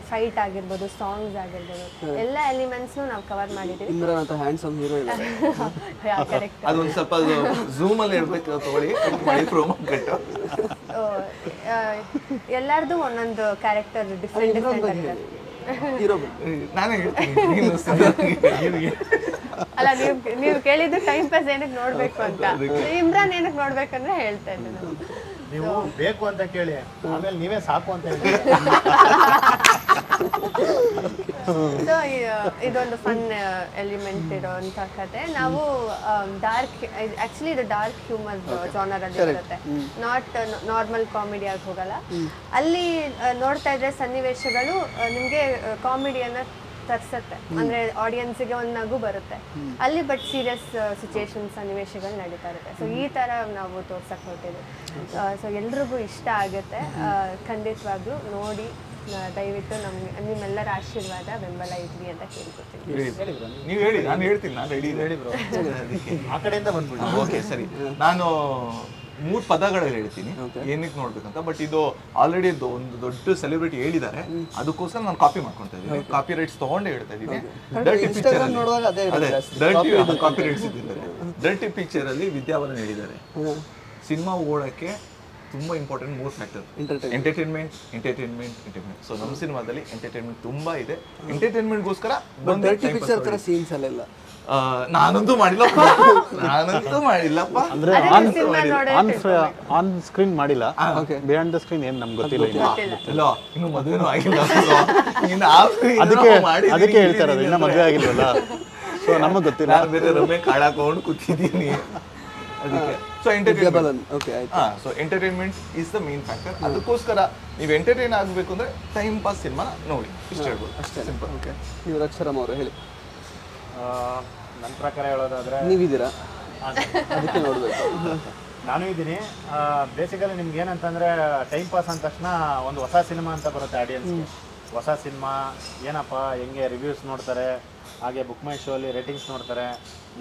ಫೈಟ್ ಆಗಿರ್ಬೋದು, ಸಾಂಗ್ಸ್ ಆಗಿರ್ಬೋದು, ಎಲ್ಲ ಎಲಿಮೆಂಟ್ಸ್ನು ನಾವು ಕವರ್ ಮಾಡಿದ್ದೀವಿ. ಕರೆಕ್ಟ್. ಅದೊಂದು ಸ್ವಲ್ಪ ಝೂಮಲ್ಲಿ ಹೇಳ್ಬೇಕು ತಗೊಳ್ಳಿ, ಎಲ್ಲರದು ಒಂದೊಂದು ಕ್ಯಾರೆಕ್ಟರ್ ಡಿಫ್ರೆಂಟ್ ಡಿಫ್ರೆಂಟ್ ಆಗಿದೆ. ನಾನೇ ಅಲ್ಲ, ನೀವು ಕೇಳಿದ್ದು ಟೈಮ್ ಪಾಸ್ ಏನಕ್ಕೆ ನೋಡ್ಬೇಕು ಅಂತ. ಇಮ್ರಾನ್ ಏನಕ್ಕೆ ನೋಡ್ಬೇಕಂದ್ರೆ ಹೇಳ್ತಾ ಇದ್ದೆ ನಾನು. ನೀವು ಬೇಕು ಅಂತ ಕೇಳಿ ಆಮೇಲೆ ನೀವೇ ಸಾಕು ಅಂತ ಹೇಳಿ. ಸೊ ಇದೊಂದು ಫನ್ ಎಲಿಮೆಂಟ್ ಇರೋಂಥ ಕತೆ. ನಾವು ಆಕ್ಚುಲಿ ಇದು ಡಾರ್ಕ್ ಹ್ಯೂಮರ್ ಜಾನರ್ ಅಲ್ಲಿ ಇರುತ್ತೆ, ನಾಟ್ ನಾರ್ಮಲ್ ಕಾಮಿಡಿ ಆಗಿ ಹೋಗಲ್ಲ. ಅಲ್ಲಿ ನೋಡ್ತಾ ಇದ್ರೆ ಸನ್ನಿವೇಶಗಳು ನಿಮಗೆ ಕಾಮಿಡಿಯನ್ನ ತರ್ಸತ್ತೆ, ಅಂದ್ರೆ ಆಡಿಯನ್ಸ್ಗೆ ಒಂದು ನಗು ಬರುತ್ತೆ ಅಲ್ಲಿ. ಬಟ್ ಸೀರಿಯಸ್ ಸಿಚುಯೇಷನ್ ಸನ್ನಿವೇಶಗಳು ನಡೀತಾ ಇರುತ್ತೆ. ಸೊ ಈ ಥರ ನಾವು ತೋರ್ಸಕ್ಕೆ ಹೊರಟಿದ್ವಿ. ಸೊ ಎಲ್ರಿಗೂ ಇಷ್ಟ ಆಗುತ್ತೆ, ಖಂಡಿತವಾಗ್ಲೂ ನೋಡಿ. ದಯವಿಟ್ಟು ನಿಮ್ಮೆಲ್ಲರ ಆಶೀರ್ವಾದ ಬೆಂಬಲ ಇದ್ವಿ ಅಂತ ಕೇಳ್ಕೊತೀನಿ. ನೀವು ಹೇಳಿ, ನಾನು ಹೇಳ್ತೀನಿ. ನಾನು ರೆಡಿ ಹೇಳಿ ಬ್ರೋ, ಆ ಕಡೆಯಿಂದ ಬಂದ್ಬಿಡಿ. ಓಕೆ ಸರಿ. ನಾನು 3 ಪದಗಳಲ್ಲಿ ಹೇಳ್ತೀನಿ ಏನಕ್ಕೆ ನೋಡ್ಬೇಕಂತ. ಬಟ್ ಇದು ಆಲ್ರೆಡಿ ಒಂದು ದೊಡ್ಡ ಸೆಲೆಬ್ರಿಟಿ ಹೇಳಿದ್ದಾರೆ, ಅದಕ್ಕೋಸ್ಕರ ನಾನು ಕಾಪಿ ಮಾಡ್ಕೊತಾ ಇದ್ದೀನಿ. ಕಾಪಿ ರೈಟ್ಸ್ ತಗೊಂಡೇ ಹೇಳ್ತಾ ಇದ್ದೀನಿ. ಡರ್ಟಿ ಪಿಕ್ಚರ್ ಕಾಪಿ ರೈಟ್ಸ್ ಇದ್ದಿದ್ದಾರೆ. ಡರ್ಟಿ ಪಿಕ್ಚರ್ ಅಲ್ಲಿ ವಿದ್ಯಾವರನ್ ಹೇಳಿದ್ದಾರೆ, ಸಿನಿಮಾ ಓಡಕ್ಕೆ ತುಂಬಾ ಇಂಪಾರ್ಟೆಂಟ್ 3 ಫ್ಯಾಕ್ಟರ್: ಎಂಟರ್ಟೈನ್ಮೆಂಟ್. ಸೊ ನಮ್ಮ ಸಿನಿಮಾದಲ್ಲಿ ಎಂಟರ್ಟೈನ್ಮೆಂಟ್ ತುಂಬಾ ಇದೆ. ಎಂಟರ್ಟೈನ್ಮೆಂಟ್ಗೋಸ್ಕರ ಡರ್ಟಿ ಪಿಕ್ಚರ್ ತರ ಸೀನ್ಸ್ ಅಲ್ಲೆಲ್ಲ ನಾನಂತೂ ಮಾಡಿಲ್ಲಪ್ಪ ಅಂದ್ರೆ ಆನ್ ಸ್ಕ್ರೀನ್ ಮಾಡಿಲ್ಲ, ಬಿಹೈಂಡ್ ದ ಸ್ಕ್ರೀನ್ ಏನ್ ನಮ್ಗೆ ಗೊತ್ತಿಲ್ಲ ಇಲ್ಲ, ಇನ್ನು ಮದುವೆನೂ ಆಗಿಲ್ಲ. ಅದಕ್ಕೆ ಹೇಳ್ತಾ ಇರೋದು, ಇನ್ನ ಮದುವೆ ಆಗಿಲ್ವಲ್ಲ, ಸೊ ನಮಗೆ ಗೊತ್ತಿಲ್ಲ. ನಾನು ಬೇರೆ ರಮ್ಮೆ ಕಾಳಾಕೊಂಡು ಕೂತಿದ್ದೀನಿ ಅದಕ್ಕೆ. So entertainment is the main factor. ಅದಕ್ಕೋಸ್ಕರ ನೀವು ಎಂಟರ್ಟೈನ್ ಆಗಬೇಕು ಅಂದ್ರೆ ಟೈಮ್ ಪಾಸ್ ಸಿನಿಮಾ ನೋಡಿ, ಇಷ್ಟ ಹೇಳ್ಬೋದು ಅಷ್ಟೇ. ಸಿಂಪಲ್. ಓಕೆ, ನೀವು ಅಕ್ಷರಮ್ ಅವರು ಹೇಳಿ. ನನ್ನ ಪ್ರಕಾರ ಹೇಳೋದಾದ್ರೆ ನೀವಿದ್ದೀರಾ, ಅದಕ್ಕೆ ನೋಡಬೇಕು. ನಾನು ಇದ್ದೀನಿ. ಬೇಸಿಕಲಿ ನಿಮ್ಗೆ ಏನಂತಂದರೆ ಟೈಮ್ ಪಾಸ್ ಅಂದ ತಕ್ಷಣ ಒಂದು ಹೊಸ ಸಿನಿಮಾ ಅಂತ ಬರುತ್ತೆ ಆಡಿಯನ್ಸ್ಗೆ. ಹೊಸ ಸಿನಿಮಾ ಏನಪ್ಪ ಹೆಂಗೆ ರಿವ್ಯೂಸ್ ನೋಡ್ತಾರೆ, ಹಾಗೆ ಬುಕ್ ಮೈ ಶೋ ಅಲ್ಲಿ ರೇಟಿಂಗ್ಸ್ ನೋಡ್ತಾರೆ.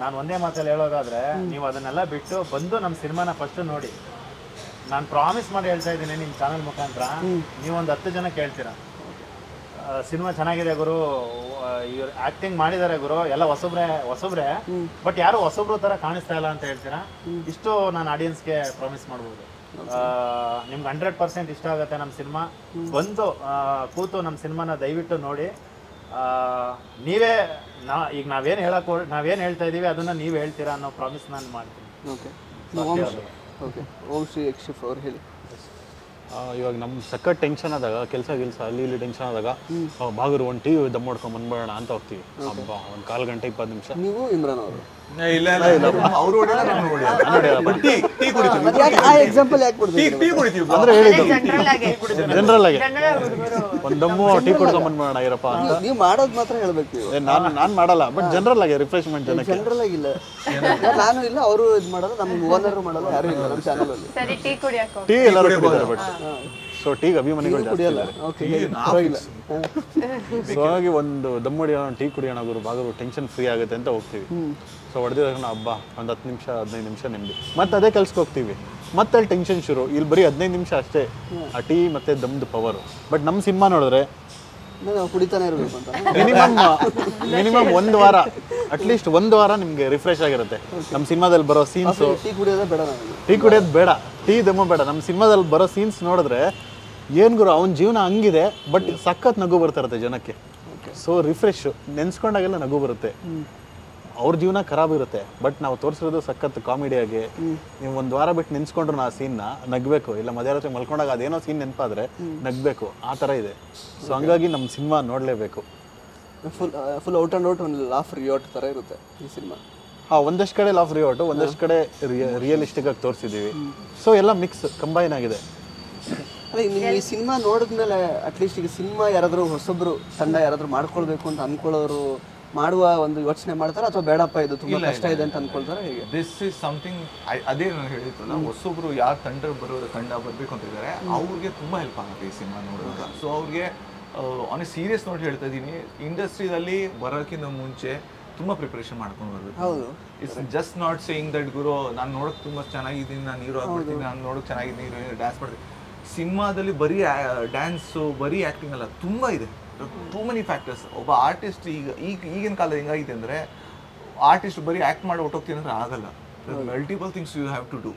ನಾನು ಒಂದೇ ಮಾತಲ್ಲಿ ಹೇಳೋದಾದರೆ ನೀವು ಅದನ್ನೆಲ್ಲ ಬಿಟ್ಟು ಬಂದು ನಮ್ಮ ಸಿನಿಮಾನ ಫಸ್ಟು ನೋಡಿ. ನಾನು ಪ್ರಾಮಿಸ್ ಮಾಡಿ ಹೇಳ್ತಾ ಇದ್ದೀನಿ ನಿಮ್ಮ ಚಾನಲ್ ಮುಖಾಂತರ, ನೀವೊಂದು 10 ಜನ ಕೇಳ್ತೀರಾ ಸಿನಿಮಾ ಚೆನ್ನಾಗಿದೆ ಗುರು, ಇವ್ರು ಆ್ಯಕ್ಟಿಂಗ್ ಮಾಡಿದ್ದಾರೆ ಗುರು, ಎಲ್ಲ ಹೊಸಬ್ರೆ ಬಟ್ ಯಾರು ಹೊಸಬ್ರು ಥರ ಕಾಣಿಸ್ತಾ ಇಲ್ಲ ಅಂತ ಹೇಳ್ತೀರಾ. ಇಷ್ಟು ನಾನು ಆಡಿಯನ್ಸ್ಗೆ ಪ್ರಾಮಿಸ್ ಮಾಡ್ಬೋದು. ನಿಮ್ಗೆ 100% ಇಷ್ಟ ಆಗುತ್ತೆ ನಮ್ಮ ಸಿನಿಮಾ. ಬಂದು ಕೂತು ನಮ್ಮ ಸಿನಿಮಾನ ದಯವಿಟ್ಟು ನೋಡಿ. ನೀವೇ ಈಗ ನಾವೇನು ಹೇಳ್ತಾ ಇದ್ದೀವಿ ಅದನ್ನು ನೀವು ಹೇಳ್ತೀರಾ ಅನ್ನೋ ಪ್ರಾಮಿಸ್ ನಾನು ಮಾಡ್ತೀನಿ. ಓಕೆ, ಓಂ ಶ್ರೀ ಯಕ್ಷಿಫ್ ಅವ್ರು ಹೇಳಿ. ಇವಾಗ ನಮ್ಮ ಸಖತ್ ಟೆನ್ಷನ್ ಆದಾಗ, ಕೆಲಸ ಅಲ್ಲಿ ಇಲ್ಲಿ ಟೆನ್ಷನ್ ಆದಾಗ ಬಾಗರು ಒಂದು ಟಿವಿ ದಮ್ ಮಾಡ್ಕೊಂಡು ಬಂದ್ಬೇಡ ಅಂತ ಹೋಗ್ತೀವಿ. ಹಬ್ಬ ಒಂದು 1/4 ಗಂಟೆ 20 ನಿಮಿಷ. ನೀವು ಇಮ್ರಾನ್ ಅವರು? ಇಲ್ಲ ಅವರು ಎಕ್ಸಾಂಪಲ್ ಯಾಕೆ ಕೊಡ್ತೀವಿ ಅಂದ್ರೆ ಹೇಳಿದ್ದು ಜನರಲ್ ಆಗಿ ಒಂದು ದಮ್ಮು ಟೀ ಕುಡ್ಕೊಂಡ್ ಬಂದ್ಬೇಡ ಇರಪ್ಪ ಅಂತ. ನೀವು ಮಾಡೋದು ಮಾತ್ರ ಹೇಳ್ಬೇಕು. ನಾನು ಮಾಡಲ್ಲ, ಬಟ್ ಜನರಲ್ ಆಗಿ ರಿಫ್ರೆಶ್ಮೆಂಟ್ ಜನಕ್ಕೆ. ಜನರಲ್ ಆಗಿಲ್ಲ, ನಾನು ಇಲ್ಲ, ಅವರು ಇದು ಮಾಡಲ್ಲ, ನಮ್ಮ ಓನರ್ ಮಾಡಲ್ಲ, ಯಾರು ಇಲ್ಲ ನಮ್ಮ ಚಾನಲ್ ಅಲ್ಲಿ. ಟೀ ಎಲ್ಲರೂ ಕುಡಿತಾರೆ, ಬಟ್ ಸೊ ಟೀಗೆ ಅಭಿಮಾನಿಗಳು ಜಾಸ್ತಿ ಇದ್ದಾರೆ. ಸೊ ಹಾಗಾಗಿ ಒಂದು ದಮ್ ಹೊಡಿಯೋಣ, ಟೀ ಕುಡಿಯೋಣ ಗುರು, ಬಾಗರು ಟೆನ್ಷನ್ ಫ್ರೀ ಆಗುತ್ತೆ ಅಂತ ಹೋಗ್ತೀವಿ. ಸೊ ಹೊಡೆದಿರೋ ಹಬ್ಬ ಒಂದು 10 ನಿಮಿಷ 15 ನಿಮಿಷ ನಿಮ್ದು, ಮತ್ತೆ ಅದೇ ಕೆಲ್ಸಕ್ಕೆ ಹೋಗ್ತೀವಿ, ಮತ್ತೆ ಅಲ್ಲಿ ಟೆನ್ಷನ್ ಶುರು. ಇಲ್ಲಿ ಬರೀ 15 ನಿಮಿಷ ಅಷ್ಟೇ ಆ ಟೀ ಮತ್ತೆ ದಮ್ದು ಪವರು. ಬಟ್ ನಮ್ಮ ಸಿನಿಮಾ ನೋಡಿದ್ರೆ ಕುಡಿತಾನೆ ಇರಬೇಕು ಅಂತ ಮಿನಿಮಮ್ 1 ವಾರ, ಅಟ್ಲೀಸ್ಟ್ 1 ವಾರ ನಿಮ್ಗೆ ರಿಫ್ರೆಶ್ ಆಗಿರುತ್ತೆ. ನಮ್ಮ ಸಿನಿಮಾದಲ್ಲಿ ಬರೋ ಸೀನ್ಸ್, ಟೀ ಕುಡಿಯೋದೇ ಬೇಡ, ಟೀ ಕುಡಿಯೋದು ಬೇಡ, ಟೀ ದಮ್ಮು ಬೇಡ, ನಮ್ಮ ಸಿನಿಮಾದಲ್ಲಿ ಬರೋ ಸೀನ್ಸ್ ನೋಡಿದ್ರೆ ಏನ್ ಗುರು ಅವನ ಜೀವನ ಹಂಗಿದೆ, ಬಟ್ ಸಖತ್ ನಗು ಬರ್ತಾ ಇರುತ್ತೆ ಜನಕ್ಕೆ. ಸೊ ರಿಫ್ರೆಶ್, ನೆನ್ಸ್ಕೊಂಡಾಗೆಲ್ಲ ನಗು ಬರುತ್ತೆ. ಅವ್ರ ಜೀವನ ಖರಾಬ್ ಇರುತ್ತೆ, ಬಟ್ ನಾವು ತೋರಿಸಿರೋದು ಸಖತ್ ಕಾಮಿಡಿಯಾಗಿ. ನೀವು 1 ವಾರ ಬಿಟ್ಟು ನೆನ್ಸ್ಕೊಂಡ್ರು ಆ ಸೀನ್ನ ನಗ್ಬೇಕು, ಇಲ್ಲ ಮಧ್ಯರಾತ್ರಿ ಮಲ್ಕೊಂಡಾಗ ಅದೇನೋ ಸೀನ್ ನೆನಪಾದ್ರೆ ನಗ್ಬೇಕು, ಆ ಥರ ಇದೆ. ಸೊ ಹಂಗಾಗಿ ನಮ್ಮ ಸಿನಿಮಾ ನೋಡಲೇಬೇಕು. ಫುಲ್ ಔಟ್ ಆ್ಯಂಡ್ ಔಟ್ ಒಂದು ಲಾಫ್ ರಿಯೋಟ್ ಥರ ಇರುತ್ತೆ ಈ ಸಿನಿಮಾ. ಒಂದಷ್ಟು ಕಡೆ ಲಾಫ್ ರಿಯೋಟು, ಒಂದಷ್ಟು ಕಡೆ ರಿಯಲಿಸ್ಟಿಕ್ ಆಗಿ ತೋರಿಸಿದ್ದೀವಿ. ಸೊ ಎಲ್ಲ ಮಿಕ್ಸ್ ಕಂಬೈನ್ ಆಗಿದೆ. ಅದೇ ನೀವು ಈ ಸಿನಿಮಾ ನೋಡಿದ್ಮೇಲೆ ಅಟ್ಲೀಸ್ಟ್ ಈಗ ಸಿನಿಮಾ ಯಾರಾದರೂ ಹೊಸಬ್ರು ತಂಡ ಯಾರಾದರೂ ಮಾಡ್ಕೊಳ್ಬೇಕು ಅಂತ ಅನ್ಕೊಳ್ಳೋರು ಮಾಡುವ ಒಂದು ಯೋಚನೆ ಮಾಡ್ತಾರೆ, ಅಥವಾ ಬೇಡಪ್ಪ ಇದು ತುಂಬಾ ಕಷ್ಟ ಇದೆ ಅಂತ ಅನ್ಕೊಳ್ತಾರೆ? ಹೇಗೆ? ದಿಸ್ ಇಸ್ ಸಮಥಿಂಗ್, ಅದೇ ನಾನು ಹೇಳಿದ್ರಲ್ಲ, ಹೊಸೊಬ್ರು ಯಾರು ತಂಡ ಬರಬೇಕು ಅಂತ ಇದ್ದಾರೆ ಅವ್ರಿಗೆ ತುಂಬಾ ಹೆಲ್ಪ್ ಆಗುತ್ತೆ ಈ ಸಿನಿಮಾ ನೋಡುವಾಗ. ಸೊ ಅವ್ರಿಗೆ ಆನ್ ಎ ಸೀರಿಯಸ್ ನೋಟ್ ಹೇಳ್ತಾ ಇದ್ದೀನಿ, ಇಂಡಸ್ಟ್ರಿಯಲ್ಲಿ ಬರೋಕ್ಕಿಂತ ಮುಂಚೆ ತುಂಬಾ ಪ್ರಿಪರೇಷನ್ ಮಾಡ್ಕೊಂಡು ಬರ್ಬೇಕು. It's just not saying that ಗುರು ನಾನು ನೋಡೋಕೆ ತುಂಬಾ ಚೆನ್ನಾಗಿದ್ದೀನಿ, ನಾನು ಹೀರೋ ಆಗ್ಬಿಡ್ತೀನಿ, ನಾನು ನೋಡೋಕೆ ಚೆನ್ನಾಗಿದ್ದೀನಿ, ಡ್ಯಾನ್ಸ್ ಮಾಡ್ತೀನಿ. ಸಿನಿಮಾದಲ್ಲಿ ಬರೀ ಡ್ಯಾನ್ಸು, ಬರೀ ಆ್ಯಕ್ಟಿಂಗ್ ಅಲ್ಲ, ತುಂಬ ಇದೆ, ಟೂ ಮೆನಿ ಫ್ಯಾಕ್ಟರ್ಸ್. ಒಬ್ಬ ಆರ್ಟಿಸ್ಟ್ ಈಗಿನ ಕಾಲದ ಹೆಂಗಾಗಿದೆ ಅಂದರೆ, ಆರ್ಟಿಸ್ಟ್ ಬರೀ ಆ್ಯಕ್ಟ್ ಮಾಡಿ ಹೊಟ್ಟೋಗ್ತೀನಿ ಅಂದರೆ ಆಗಲ್ಲ. Multiple things you have to do,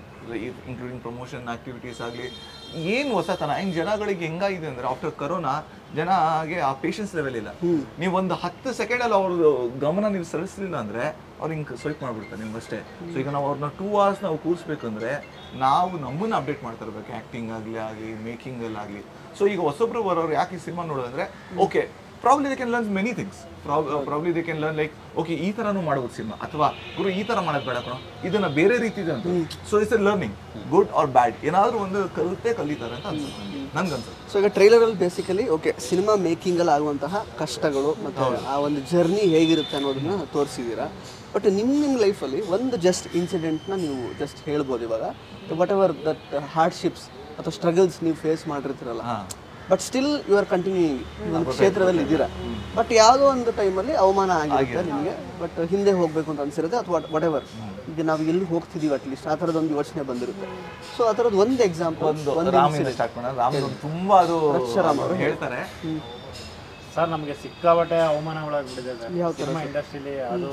including promotion activities ಆಗಲಿ. ಏನು ಹೊಸತನ ಹೆಂಗೆ ಜನಗಳಿಗೆ ಹೆಂಗಾಗಿದೆ ಅಂದರೆ, ಆಫ್ಟರ್ ಕರೋನಾ ಜನಗೆ ಆ ಪೇಷನ್ಸ್ ಲೆವೆಲ್ ಇಲ್ಲ. ನೀವು ಒಂದು 10 ಸೆಕೆಂಡಲ್ಲಿ ಅವ್ರದ್ದು ಗಮನ ನೀವು ಸರಿಸಲಿಲ್ಲ ಅಂದರೆ ಅವ್ರು ಹಿಂಗೆ ಸ್ವೈಪ್ ಮಾಡಿಬಿಡ್ತಾರೆ ನಿಮ್ಗಷ್ಟೇ. ಸೊ ಈಗ ನಾವು ಅವ್ರನ್ನ 2 hours ನಾವು ಕೂರಿಸ್ಬೇಕಂದ್ರೆ ನಾವು ನಮ್ಮನ್ನು ಅಪ್ಡೇಟ್ ಮಾಡ್ತಾ ಇರಬೇಕು, ಆ್ಯಕ್ಟಿಂಗ್ ಆಗಲಿ ಮೇಕಿಂಗಲ್ಲಾಗಲಿ. ಸೊ ಈಗ ಹೊಸೊಬ್ರು ಬರೋರು ಯಾಕೆ ಈ ಸಿನಿಮಾ ನೋಡೋದಂದ್ರೆ, okay probably they can learn many things. Probably they can learn like, okay ಈ ಥರನೂ ಮಾಡ್ಬೋದು ಸಿನಿಮಾ, ಅಥವಾ ಗುರು ಈ ಥರ ಮಾಡೋದು ಬೇಡ ಕಣೋ, ಇದನ್ನು ಬೇರೆ ರೀತಿ ಇದೆ ಅಂತ. So it's a learning, good or bad, ಏನಾದರೂ ಒಂದು ಕಲಿತಾರೆ ಅಂತ ಅನ್ಸುತ್ತೆ ನನ್ಗನ್ಸುತ್ತೆ. ಸೊ ಈಗ ಟ್ರೈಲರಲ್ಲಿ ಬೇಸಿಕಲಿ ಓಕೆ ಸಿನಿಮಾ ಮೇಕಿಂಗಲ್ಲಿ ಆಗುವಂತಹ ಕಷ್ಟಗಳು ಮತ್ತು ಆ ಒಂದು ಜರ್ನಿ ಹೇಗಿರುತ್ತೆ ಅನ್ನೋದನ್ನ ತೋರಿಸಿದ್ದೀರಾ. ಬಟ್ ನಿಮ್ಮ ಲೈಫಲ್ಲಿ ಒಂದು ಜಸ್ಟ್ ಇನ್ಸಿಡೆಂಟ್ನ ನೀವು ಜಸ್ಟ್ ಹೇಳ್ಬೋದು ಇವಾಗ, ವಾಟ್ ಎವರ್ ದಟ್ ಹಾರ್ಡ್ಶಿಪ್ಸ್ ಅಥವಾ ಸ್ಟ್ರಗಲ್ಸ್ ನೀವು ಫೇಸ್ ಮಾಡಿರ್ತೀರಲ್ಲ, but still you are continuing ಒಂದು ಕ್ಷೇತ್ರದಲ್ಲಿ ಇದ್ದೀರಾ, ಬಟ್ ಯಾವುದೋ ಒಂದು ಟೈಮಲ್ಲಿ ಅವಮಾನ ಆಗಿರುತ್ತೆ ನಿಮಗೆ, ಬಟ್ ಹಿಂದೆ ಹೋಗಬೇಕು ಅಂತ ಅನಿಸಿರುತ್ತೆ, ಅಥವಾ ವಾಟ್ ಎವರ್ ಈಗ ನಾವು ಎಲ್ಲಿ ಹೋಗ್ತಿದ್ದೀವಿ ಅಟ್ಲೀಸ್ಟ್ ಆ ಥರದೊಂದು ಯೋಚನೆ ಬಂದಿರುತ್ತೆ. ಸೊ ಆ ಥರದ್ದು ಒಂದು ಎಕ್ಸಾಂಪಲ್ ತುಂಬಾ ಅದು ಹೇಳ್ತಾರೆ ಸರ್. ನಮಗೆ ಸಿಕ್ಕಾಬಟ್ಟೆ ಅವಮಾನಗಳಾಗ್ಬಿಟ್ಟಿದೆ ಸಿನಿಮಾ ಇಂಡಸ್ಟ್ರಿಲಿ. ಅದು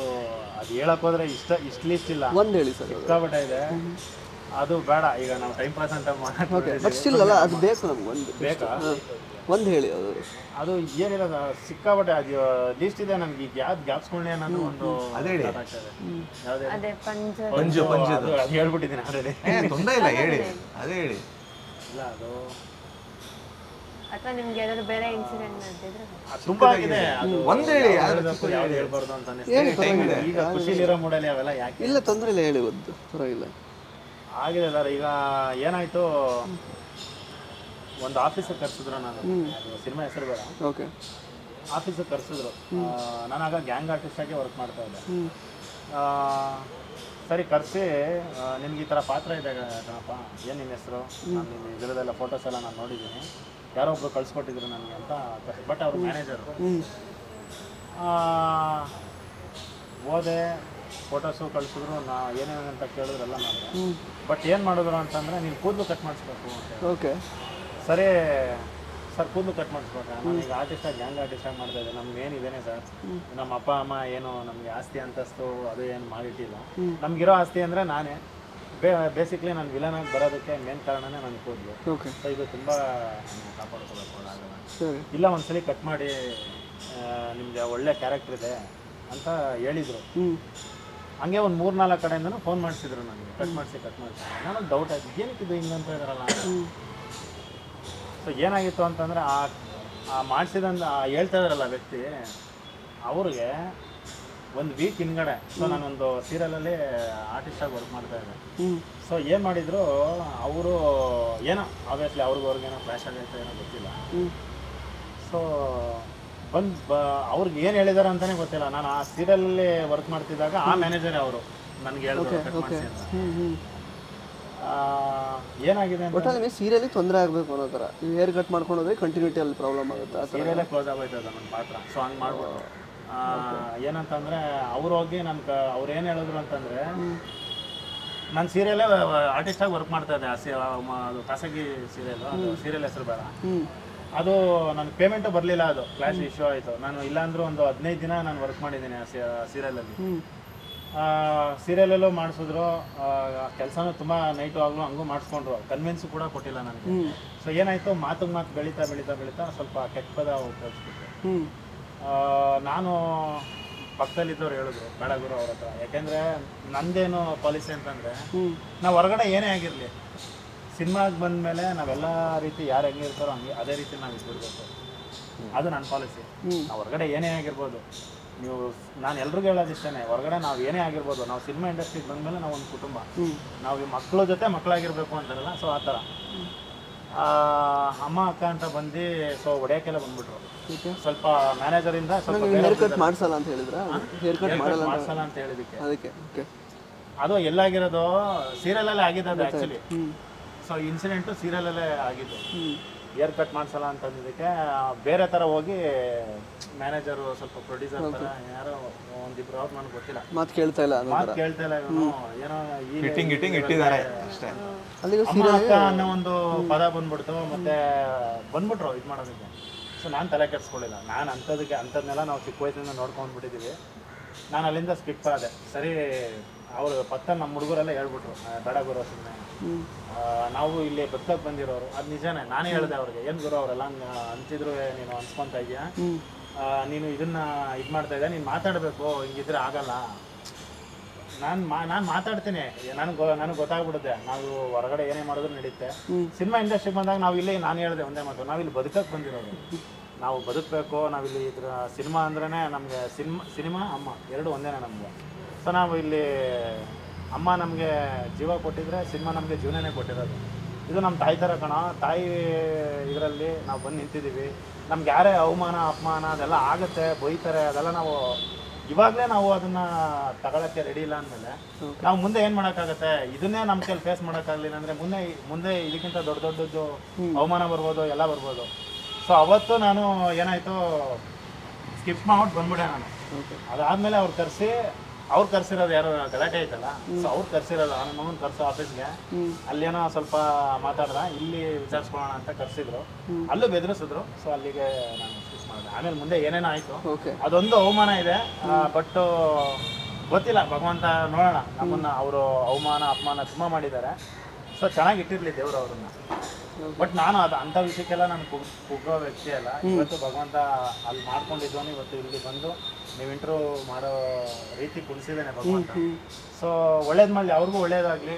ಹೇಳಕ್ ಹೋದ್ರೆ ಇಷ್ಟ ಲಿಸ್ಟ್ ಇಲ್ಲ, ಒಂದು ಹೇಳಿ ಸರ್. ಸಿಕ್ಕಾಬಟ್ಟೆ ಇದೆ, ಅದು ಬೇಡ. ಈಗ ನಾವು ಟೈಮ್ ಪಾಸ್ ಅಂತ ಬಟ್ ಸ್ಟಿಲ್ ಅಲ್ಲ, ಅದು ಬೇಕು ನಮ್ಗೆ. ಒಂದು ಬೇಕಾ? ಒಂದು ಹೇಳಿ ಅದು ಅದು ಏನಿಲ್ಲ ಸಿಕ್ಕಾಪಟ್ಟೆ ಅದು ಲೀಸ್ಟ್ ಇದೆ ನನಗೆ ಈಗ ಯಾವ್ದು ಗ್ಯಾಪ್ಸ್ಕೊಂಡೆ ಅನ್ನೋದು ಒಂದು ಅದೇ ಹೇಳಿ. ಯಾವುದೇ ಅದೇ ಪಂಜ ಪಂಜು ಅದು ಹೇಳ್ಬಿಟ್ಟಿದ್ದೀನಿ ಆಲ್ರೆಡಿ. ತೊಂದರೆ ಇಲ್ಲ ಹೇಳಿ, ಅದೇ ಹೇಳಿ. ಇಲ್ಲ ಅದು ಅಥವಾ ನಿಮ್ಗೆ ಏನಾದ್ರು ಬೇರೆ ಇನ್ಸಿಡೆಂಟ್ ನಡೆದಿದ್ರೆ ತುಂಬಾ ಆಗಿದೆ. ಅದು ಒಂದ್ ಹೇಳಿ, ಯಾವ್ದು ಹೇಳ್ಬಾರ್ದು ಅಂತ ಅನಿಸ್ತದೆ. ಈಗ ಖುಷಿಲಿರೋ ಮೂಡಲ್ಲಿ ಅವೆಲ್ಲ ಯಾಕೆ ಇಲ್ಲ ತೊಂದರೆ ಇಲ್ಲ ಹೇಳಿ ಒಂದು ಪರವಾಗಿಲ್ಲ. ಆಗಿದೆ ಸರ್. ಈಗ ಏನಾಯ್ತು, ಒಂದು ಆಫೀಸಿಗೆ ಕರ್ಸಿದ್ರು, ನಾನು ಅದು ಸಿನಿಮಾ ಹೆಸರು ಬೇಡ, ಓಕೆ ಆಫೀಸಿಗೆ ಕರ್ಸಿದ್ರು. ನಾನಾಗ ಗ್ಯಾಂಗ್ ಆರ್ಟಿಸ್ಟ್ ಆಗಿ ವರ್ಕ್ ಮಾಡ್ತಾ ಇದ್ದೆ. ಸರಿ ಕರೆಸಿ, ನಿಮ್ಗೆ ಈ ಥರ ಪಾತ್ರ ಇದೆ ಕಣಪ್ಪ, ಏನು ನಿಮ್ಮ ಹೆಸರು, ನಾನು ನಿಮ್ಮ ಇದರದೆಲ್ಲ ಫೋಟೋಸ್ ಎಲ್ಲ ನಾನು ನೋಡಿದ್ದೀನಿ, ಯಾರೋ ಒಬ್ರು ಕಳ್ಸಿಕೊಟ್ಟಿದ್ರು ನನಗೆ ಅಂತ. ಬಟ್ ಅವ್ರ ಮ್ಯಾನೇಜರು ಹೋದೆ, ಫೋಟೋಸು ಕಳಿಸಿದ್ರು, ನಾ ಏನೇನಂತ ಕೇಳಿದ್ರೆಲ್ಲ ಮಾಡಿದೆ. ಬಟ್ ಏನು ಮಾಡಿದ್ರು ಅಂತಂದರೆ, ನೀನು ಕೂದಲು ಕಟ್ ಮಾಡಿಸ್ಬೇಕು ಅಂತ. ಓಕೆ ಸರಿ ಸರ್, ಕೂದಲು ಕಟ್ ಮಾಡಿಸ್ಬೇಕಾ, ನಾನೀಗ ಆರ್ಟಿಸ್ಟಾಗಿ ಗ್ಯಾಂಗ್ ಆರ್ಟಿಸ್ಟಾಗಿ ಮಾಡ್ತಾ ಇದ್ದೆ, ನಮ್ಗೆ ಏನಿದೇನೆ ಸರ್, ನಮ್ಮ ಅಪ್ಪ ಅಮ್ಮ ಏನು ನಮಗೆ ಆಸ್ತಿ ಅಂತಸ್ತು ಅದು ಏನು ಮಾಡಿಟ್ಟಿಲ್ಲ, ನಮಗಿರೋ ಆಸ್ತಿ ಅಂದರೆ ನಾನೇ ಬೇಸಿಕ್ಲಿ ನಾನು ವಿಲನಾಗಿ ಬರೋದಕ್ಕೆ ಮೇನ್ ಕಾರಣನೇ ನನ್ನ ಕೂದಲು. ಓಕೆ ಸೊ ಇದು ತುಂಬ ಕಾಪಾಡ್ಕೋಬೇಕು ಆಗಲ್ಲ. ಸರಿ ಇಲ್ಲ ಒಂದ್ಸಲಿ ಕಟ್ ಮಾಡಿ ನಿಮಗೆ ಒಳ್ಳೆ ಕ್ಯಾರೆಕ್ಟರ್ ಇದೆ ಅಂತ ಹೇಳಿದರು. ಹಂಗೆ ಒಂದು 3-4 ಕಡೆಯಿಂದನೂ ಫೋನ್ ಮಾಡಿಸಿದ್ರು ನನಗೆ, ಕಟ್ ಮಾಡಿಸಿ ನನಗೆ ಡೌಟ್ ಆಯ್ತು, ಏನಕ್ಕೆ ಇದು ಹಿಂಗಂತ ಇದ್ದಾರಲ್ಲ. ಸೊ ಏನಾಗಿತ್ತು ಅಂತಂದರೆ, ಆ ಮಾಡಿಸಿದಂತ ಹೇಳ್ತಾ ಇದ್ದಾರಲ್ಲ ವ್ಯಕ್ತಿ, ಅವ್ರಿಗೆ ಒಂದು ವೀಕ್ ಹಿಂದ್ಗಡೆ, ಸೊ ನಾನೊಂದು ಸೀರಿಯಲಲ್ಲಿ ಆರ್ಟಿಸ್ಟಾಗಿ ವರ್ಕ್ ಮಾಡ್ತಾ ಇದ್ದೆ. ಸೊ ಏನು ಮಾಡಿದರು ಅವರು, ಏನೋ ಆಬ್ವಿಯಸ್ಲಿ ಅವ್ರಿಗೇನೋ ಫ್ಲ್ಯಾಶ್ ಆಗೈತೆ ಏನೋ ಗೊತ್ತಿಲ್ಲ. ಸೊ ಅವ್ರಿಗೆ ಏನು ಹೇಳಿದಾರೆ ಅಂತಲೇ ಗೊತ್ತಿಲ್ಲ. ನಾನು ಆ ಸೀರಿಯಲಲ್ಲಿ ವರ್ಕ್ ಮಾಡ್ತಿದ್ದಾಗ ಆ ಮ್ಯಾನೇಜರೇ ಅವರು ನನಗೆ ಹೇಳಿದ್ರು ಕಟ್ ಮಾಡಿಸಿ ಅಂತ. ಏನಾಗಿದೆ ಅಂತ ಒಟ್ಟಲ್ಲಿ ನಿಮಗೆ ಸೀರಿಯಲಿಗೆ ತೊಂದರೆ ಆಗಬೇಕು ಅನ್ನೋ ಥರ ನೀವು ಹೇರ್ ಕಟ್ ಮಾಡ್ಕೊಂಡು ಹೋದ್ರೆ ಕಂಟಿನ್ಯೂಟಿಯಲ್ಲಿ ಪ್ರಾಬ್ಲಮ್ ಆಗುತ್ತೆ ಆ ಥರ. ಸೀರಿಯಲ್ಲೇ ಕ್ಲೋಸ್ ಆಗೋಯ್ತದ ನನ್ನ ಪಾತ್ರ. ಸೊ ಹಂಗೆ ಮಾಡ್ಬೋದು. ಏನಂತಂದರೆ ಅವ್ರು ಹೋಗಿ ಅವ್ರು ಏನು ಹೇಳಿದ್ರು ಅಂತಂದರೆ, ನಾನು ಸೀರಿಯಲ್ಲೇ ಆರ್ಟಿಸ್ಟಾಗಿ ವರ್ಕ್ ಮಾಡ್ತಾ ಇದ್ದೆ. ಅದು ಖಾಸಗಿ ಸೀರಿಯಲ್, ಅದು ಸೀರಿಯಲ್ ಹೆಸರು ಬೇಡ. ಅದು ನನಗೆ ಪೇಮೆಂಟು ಬರಲಿಲ್ಲ, ಅದು ಕ್ಲಾಸ್ ಇಶ್ಯೂ ಆಯಿತು. ನಾನು ಇಲ್ಲಾಂದ್ರೂ ಒಂದು 15 ದಿನ ನಾನು ವರ್ಕ್ ಮಾಡಿದ್ದೀನಿ ಆ ಸೀರಿಯಲಲ್ಲಿ. ಸೀರಿಯಲಲ್ಲೂ ಮಾಡಿಸಿದ್ರು, ಕೆಲಸನೂ ತುಂಬ ನೈಟು ಆಗಲು ಹಂಗೂ ಮಾಡಿಸ್ಕೊಂಡ್ರು, ಕನ್ವಿನ್ಸು ಕೂಡ ಕೊಟ್ಟಿಲ್ಲ ನನಗೆ. ಸೊ ಏನಾಯಿತು, ಮಾತು ಬೆಳೀತಾ ಸ್ವಲ್ಪ ಕೆಟ್ಟ ಪದ ಉಪಯೋಗಿಸ್ಬಿಟ್ಟು. ನಾನು ಪಕ್ಕದಲ್ಲಿದ್ದವ್ರು ಹೇಳಿದ್ರು, ಬೇಡ ಗುರು ಅವ್ರ ಹತ್ರ, ಯಾಕೆಂದರೆ ನಂದೇನು ಪಾಲಿಸಿ ಅಂತಂದರೆ, ನಾವು ಹೊರಗಡೆ ಏನೇ ಆಗಿರಲಿ, ಸಿನಿಮಾಗೆ ಬಂದಮೇಲೆ ನಾವೆಲ್ಲ ರೀತಿ ಯಾರು ಹೆಂಗೆ ಇರ್ತಾರೋ ಹಂಗೆ ಅದೇ ರೀತಿ ನಾವು ಇದ್ಬಿಡ್ಬೇಕು. ಅದು ನನ್ನ ಪಾಲಿಸಿ. ನಾವು ಹೊರಗಡೆ ಏನೇ ಆಗಿರ್ಬೋದು, ನೀವು ನಾನು ಎಲ್ರಿಗೂ ಹೇಳೋದು ಇಷ್ಟೇ, ಹೊರಗಡೆ ನಾವು ಏನೇ ಆಗಿರ್ಬೋದು, ನಾವು ಸಿನಿಮಾ ಇಂಡಸ್ಟ್ರಿಗೆ ಬಂದಮೇಲೆ ನಾವು ಒಂದು ಕುಟುಂಬ, ನಾವು ಈ ಮಕ್ಕಳ ಜೊತೆ ಮಕ್ಕಳಾಗಿರ್ಬೇಕು ಅಂತಾರಲ್ಲ. ಸೊ ಆ ಥರ ಅಮ್ಮ ಅಕ್ಕ ಅಂತ ಬಂದು ಸೊ ಹೊಡೆಯೋಕ್ಕೆಲ್ಲ ಬಂದ್ಬಿಟ್ರು. ಸ್ವಲ್ಪ ಮ್ಯಾನೇಜರಿಂದ ಸ್ವಲ್ಪ ಹೇರ್ ಕಟ್ ಮಾಡಿಸಲ್ಲ ಅಂತ ಹೇಳಿದ್ರಾ? ಹೇರ್ ಕಟ್ ಮಾಡಿಸಲ್ಲ ಅಂತ ಹೇಳಿದಕ್ಕೆ ಅದಕ್ಕೆ ಓಕೆ. ಅದು ಎಲ್ಲಾಗಿರೋದು ಸೀರಿಯಲಲ್ಲೇ ಆಗಿದ್ದು ಅದು ಆ್ಯಕ್ಚುಲಿ. ಸೊ ಇನ್ಸಿಡೆಂಟು ಸೀರಿಯಲಲ್ಲೇ ಆಗಿದ್ದು. ಹೇರ್ ಕಟ್ ಮಾಡಿಸಲ್ಲ ಅಂತಂದಿದ್ದಕ್ಕೆ ಬೇರೆ ಥರ ಹೋಗಿ ಮ್ಯಾನೇಜರು ಸ್ವಲ್ಪ ಪ್ರೊಡ್ಯೂಸರ್ ಥರ ಯಾರೋ ಒಂದಿಬ್ರು ಅವ್ರು ನನಗೆ ಗೊತ್ತಿಲ್ಲ, ಮಾತು ಕೇಳ್ತಾ ಇಲ್ಲ ಮಾತು ಕೇಳ್ತಾ ಇಲ್ಲ, ಇವನು ಏನೋ ಇಟ್ಟಿದ್ದಾರೆ ಅಷ್ಟೇ. ಅಮ್ಮ ಅಕ್ಕ ಅನ್ನೋ ಒಂದು ಪದ ಬಂದ್ಬಿಡ್ತು. ಮತ್ತೆ ಬಂದ್ಬಿಟ್ರು ಇದು ಮಾಡೋದಕ್ಕೆ. ಸೊ ನಾನು ತಲೆ ಕೆಡಿಸ್ಕೊಳ್ಳಿಲ್ಲ. ನಾನು ಅಂಥದ್ದನ್ನೆಲ್ಲ ನಾವು ಚಿಕ್ಕ ವಯಸ್ಸಿಂದ ನೋಡ್ಕೊಂಡ್ಬಿಟ್ಟಿದ್ದೀವಿ. ನಾನು ಅಲ್ಲಿಂದ ಸ್ಕಿಪ್ ಆದೆ. ಸರಿ, ಅವರು ಪಕ್ಕ ನಮ್ಮ ಹುಡುಗರೆಲ್ಲ ಹೇಳ್ಬಿಟ್ರು, ಬೇಡ ಗುರು ಸುಮ್ಮನೆ, ನಾವು ಇಲ್ಲಿ ಬದುಕಕ್ಕೆ ಬಂದಿರೋರು, ಅದು ನಿಜನೇ. ನಾನೇ ಹೇಳಿದೆ ಅವ್ರಿಗೆ, ಏನು ಗುರು ಅವರೆಲ್ಲ ಅಂತಿದ್ರು, ನೀನು ಅನ್ಸ್ಕೊತಾ ಇದೆಯಾ, ನೀನು ಇದನ್ನ ಇದು ಮಾಡ್ತಾ ಇದ್ದೆ, ನೀನು ಮಾತಾಡಬೇಕು, ಹಿಂಗಿದ್ರೆ ಆಗಲ್ಲ. ನಾನು ಮಾತಾಡ್ತೀನಿ, ನನಗೆ ಗೊತ್ತಾಗ್ಬಿಡುತ್ತೆ, ನಾವು ಹೊರಗಡೆ ಏನೇ ಮಾಡಿದ್ರು ನಡೀತೆ. ಸಿನಿಮಾ ಇಂಡಸ್ಟ್ರಿಗೆ ಬಂದಾಗ ನಾವು ಇಲ್ಲಿ, ನಾನು ಹೇಳಿದೆ ಒಂದೇ ಮಾತು, ನಾವಿಲ್ಲಿ ಬದುಕಕ್ಕೆ ಬಂದಿರೋರು, ನಾವು ಬದುಕಬೇಕು, ನಾವಿಲ್ಲಿ ಇದ್ರ ಸಿನಿಮಾ ಅಂದ್ರೇ ನಮಗೆ ಸಿನಿಮಾ ಅಮ್ಮ ಎರಡು ಒಂದೇನೆ ನಮಗೆ. ಸೊ ನಾವು ಇಲ್ಲಿ ಅಮ್ಮ ನಮಗೆ ಜೀವ ಕೊಟ್ಟಿದ್ರೆ ಸಿನಿಮಾ ನಮಗೆ ಜೀವನನೇ ಕೊಟ್ಟಿರೋದು. ಇದು ನಮ್ಮ ತಾಯಿ ಥರ ಕಣ. ತಾಯಿ ಇದರಲ್ಲಿ ನಾವು ಬಂದು ನಿಂತಿದ್ದೀವಿ. ನಮ್ಗೆ ಯಾರೇ ಅವಮಾನ ಅಪಮಾನ ಅದೆಲ್ಲ ಆಗುತ್ತೆ, ಬೈತಾರೆ, ಅದೆಲ್ಲ ನಾವು ಇವಾಗಲೇ ನಾವು ಅದನ್ನು ತಗೊಳ್ಳೋಕ್ಕೆ ರೆಡಿ ಇಲ್ಲ ಅಂದಮೇಲೆ ನಾವು ಮುಂದೆ ಏನು ಮಾಡೋಕ್ಕಾಗತ್ತೆ? ಇದನ್ನೇ ನಮ್ಮ ಕೈಲಿ ಫೇಸ್ ಮಾಡೋಕ್ಕಾಗಲಿಲ್ಲ ಅಂದರೆ ಮುಂದೆ ಇದಕ್ಕಿಂತ ದೊಡ್ಡದು ಅವಮಾನ ಬರ್ಬೋದು, ಎಲ್ಲ ಬರ್ಬೋದು. ಸೊ ಅವತ್ತು ನಾನು ಏನಾಯಿತು, ಸ್ಕಿಪ್ ಮಾಡ್ಬಿಟ್ಟು ಬಂದ್ಬಿಟ್ಟೆ ನಾನು. ಅದಾದಮೇಲೆ ಅವ್ರು ಕರ್ಸಿರೋದು ಯಾರು ಗಲಾಟೆ ಆಯ್ತಲ್ಲ, ಸೊ ಅವ್ರು ಕರ್ಸಿರೋದು ನನ್ನ ಮಗನ ಕರ್ಸೋ ಆಫೀಸ್ಗೆ. ಅಲ್ಲೇನೋ ಸ್ವಲ್ಪ ಮಾತಾಡ್ದ, ಇಲ್ಲಿ ವಿಚಾರಿಸ್ಕೊಳ್ಳೋಣ ಅಂತ ಕರ್ಸಿದ್ರು, ಅಲ್ಲೂ ಬೆದರಿಸಿದ್ರು. ಸೊ ಅಲ್ಲಿಗೆ ನಾನು ಫಿಕ್ಸ್ ಮಾಡಿದೆ. ಆಮೇಲೆ ಮುಂದೆ ಏನೇನೋ ಆಯಿತು, ಅದೊಂದು ಅವಮಾನ ಇದೆ. ಬಟ್ ಗೊತ್ತಿಲ್ಲ, ಭಗವಂತ ನೋಡೋಣ. ನಮ್ಮನ್ನು ಅವರು ಅವಮಾನ ಅಪಮಾನ ತುಂಬ ಮಾಡಿದ್ದಾರೆ. ಸೊ ಚೆನ್ನಾಗಿ ಇಟ್ಟಿರಲಿ ದೇವರು ಅವ್ರನ್ನ. ಬಟ್ ನಾನು ಅದು ಅಂಥ ವಿಷಯಕ್ಕೆಲ್ಲ ನಾನು ಕುಗ್ಗೋ ವ್ಯಕ್ತಿ ಅಲ್ಲ. ಇವತ್ತು ಭಗವಂತ ಅಲ್ಲಿ ಮಾಡ್ಕೊಂಡಿದ್ದವನು ಇವತ್ತು ಇಲ್ಲಿ ಬಂದು ನೀವು ಇಂಟ್ರ್ಯೂ ಮಾಡೋ ರೀತಿ ಕುಡಿಸಿದ್ದೇನೆ ಭಗವಂತ. ಸೊ ಒಳ್ಳೇದು ಮಾಡಲಿ, ಅವ್ರಿಗೂ ಒಳ್ಳೇದಾಗಲಿ,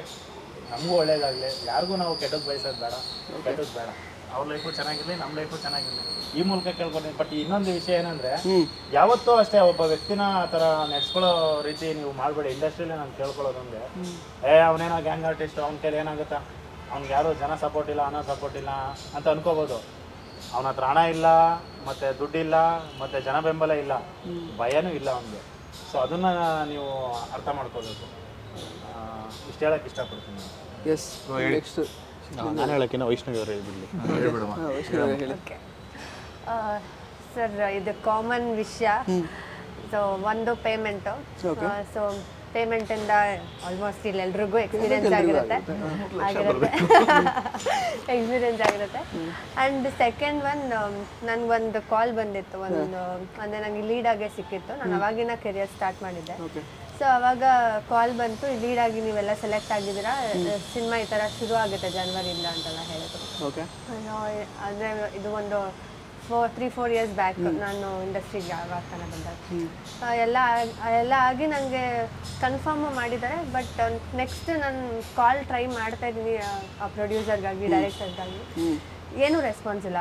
ನಮಗೂ ಒಳ್ಳೇದಾಗಲಿ. ಯಾರಿಗೂ ನಾವು ಕೆಟ್ಟದ್ದು ಬಯಸೋದು ಬೇಡ, ಕೆಟ್ಟದ್ದು ಬೇಡ. ಅವ್ರ ಲೈಫು ಚೆನ್ನಾಗಿರಲಿ, ನಮ್ಮ ಲೈಫು ಚೆನ್ನಾಗಿರಲಿ, ಈ ಮೂಲಕ ಕೇಳ್ಕೊತೀನಿ. ಬಟ್ ಇನ್ನೊಂದು ವಿಷಯ ಏನಂದರೆ, ಯಾವತ್ತೂ ಅಷ್ಟೇ ಒಬ್ಬ ವ್ಯಕ್ತಿನ ಆ ಥರ ನಡೆಸ್ಕೊಳ್ಳೋ ರೀತಿ ನೀವು ಮಾಡಬೇಡಿ. ಇಂಡಸ್ಟ್ರಿಯಲ್ಲಿ ನಾನು ಕೇಳ್ಕೊಳ್ಳೋದಂದ್ರೆ, ಅವನೇನೋ ಗ್ಯಾಂಗ್ ಆರ್ಟಿಸ್ಟ್, ಅವ್ನ ಕೈಲಿ ಏನಾಗುತ್ತಾ, ಅವ್ನಿಗೆ ಯಾರು ಜನ ಸಪೋರ್ಟ್ ಇಲ್ಲ, ಹಣ ಸಪೋರ್ಟ್ ಇಲ್ಲ ಅಂತ ಅನ್ಕೋಬೋದು. ಅವನ ಹತ್ರ ಹಣ ಇಲ್ಲ, ಮತ್ತು ದುಡ್ಡಿಲ್ಲ, ಮತ್ತು ಜನ ಬೆಂಬಲ ಇಲ್ಲ, ಭಯನೂ ಇಲ್ಲ ಅವನಿಗೆ. ಸೊ ಅದನ್ನು ನೀವು ಅರ್ಥ ಮಾಡ್ಕೋಬೇಕು. ಇಷ್ಟು ಹೇಳಕ್ಕೆ ಇಷ್ಟಪಡ್ತೀನಿ. ಎಸ್, ನೆಕ್ಸ್ಟ್ ನಾನು ಹೇಳೋಕ್ಕಿಂತ ವೈಷ್ಣವಿ ಅವರು ಹೇಳಿಬಿಡಲಿ. ಹೇಳಿ. ಸರ್, ಇದು ಕಾಮನ್ ವಿಷಯ. ಸೊ ಒಂದು ಪೇಮೆಂಟು. ಸೊ ಪೇಮೆಂಟಿಂದ ಆಲ್ಮೋಸ್ಟ್ ಇಲ್ಲಿ ಎಲ್ರಿಗೂ ಎಕ್ಸ್ಪೀರಿಯನ್ಸ್ ಆಗಿರುತ್ತೆ. ಆ್ಯಂಡ್ ಸೆಕೆಂಡ್ ಒನ್, ನನಗೊಂದು ಕಾಲ್ ಬಂದಿತ್ತು, ಅಂದರೆ ನನಗೆ ಲೀಡಾಗೆ ಸಿಕ್ಕಿತ್ತು. ನಾನು ಅವಾಗಿನ ಕೆರಿಯರ್ ಸ್ಟಾರ್ಟ್ ಮಾಡಿದ್ದೆ. ಸೊ ಅವಾಗ ಕಾಲ್ ಬಂತು, ಲೀಡಾಗಿ ನೀವೆಲ್ಲ ಸೆಲೆಕ್ಟ್ ಆಗಿದ್ದೀರಾ, ಸಿನಿಮಾ ಈ ಥರ ಶುರು ಆಗುತ್ತೆ ಜನವರಿಯಿಂದ ಅಂತೆಲ್ಲ ಹೇಳಿದ್ರು. ಅಂದರೆ ಇದು ಒಂದು 3-4 ಇಯರ್ಸ್ ಬ್ಯಾಕ್ ನಾನು ಇಂಡಸ್ಟ್ರಿಗೆ ಆವಾಗ ಬಂದಾಗ ಎಲ್ಲ ಆಗಿ ನನಗೆ ಕನ್ಫರ್ಮು ಮಾಡಿದ್ದಾರೆ. ಬಟ್ ನೆಕ್ಸ್ಟ್ ನಾನು ಕಾಲ್ ಟ್ರೈ ಮಾಡ್ತಾ ಇದ್ದೀನಿ ಆ ಪ್ರೊಡ್ಯೂಸರ್ಗಾಗಿ, ಡೈರೆಕ್ಟರ್ಗಾಗಿ. ಏನೂ ರೆಸ್ಪಾನ್ಸ್ ಇಲ್ಲ.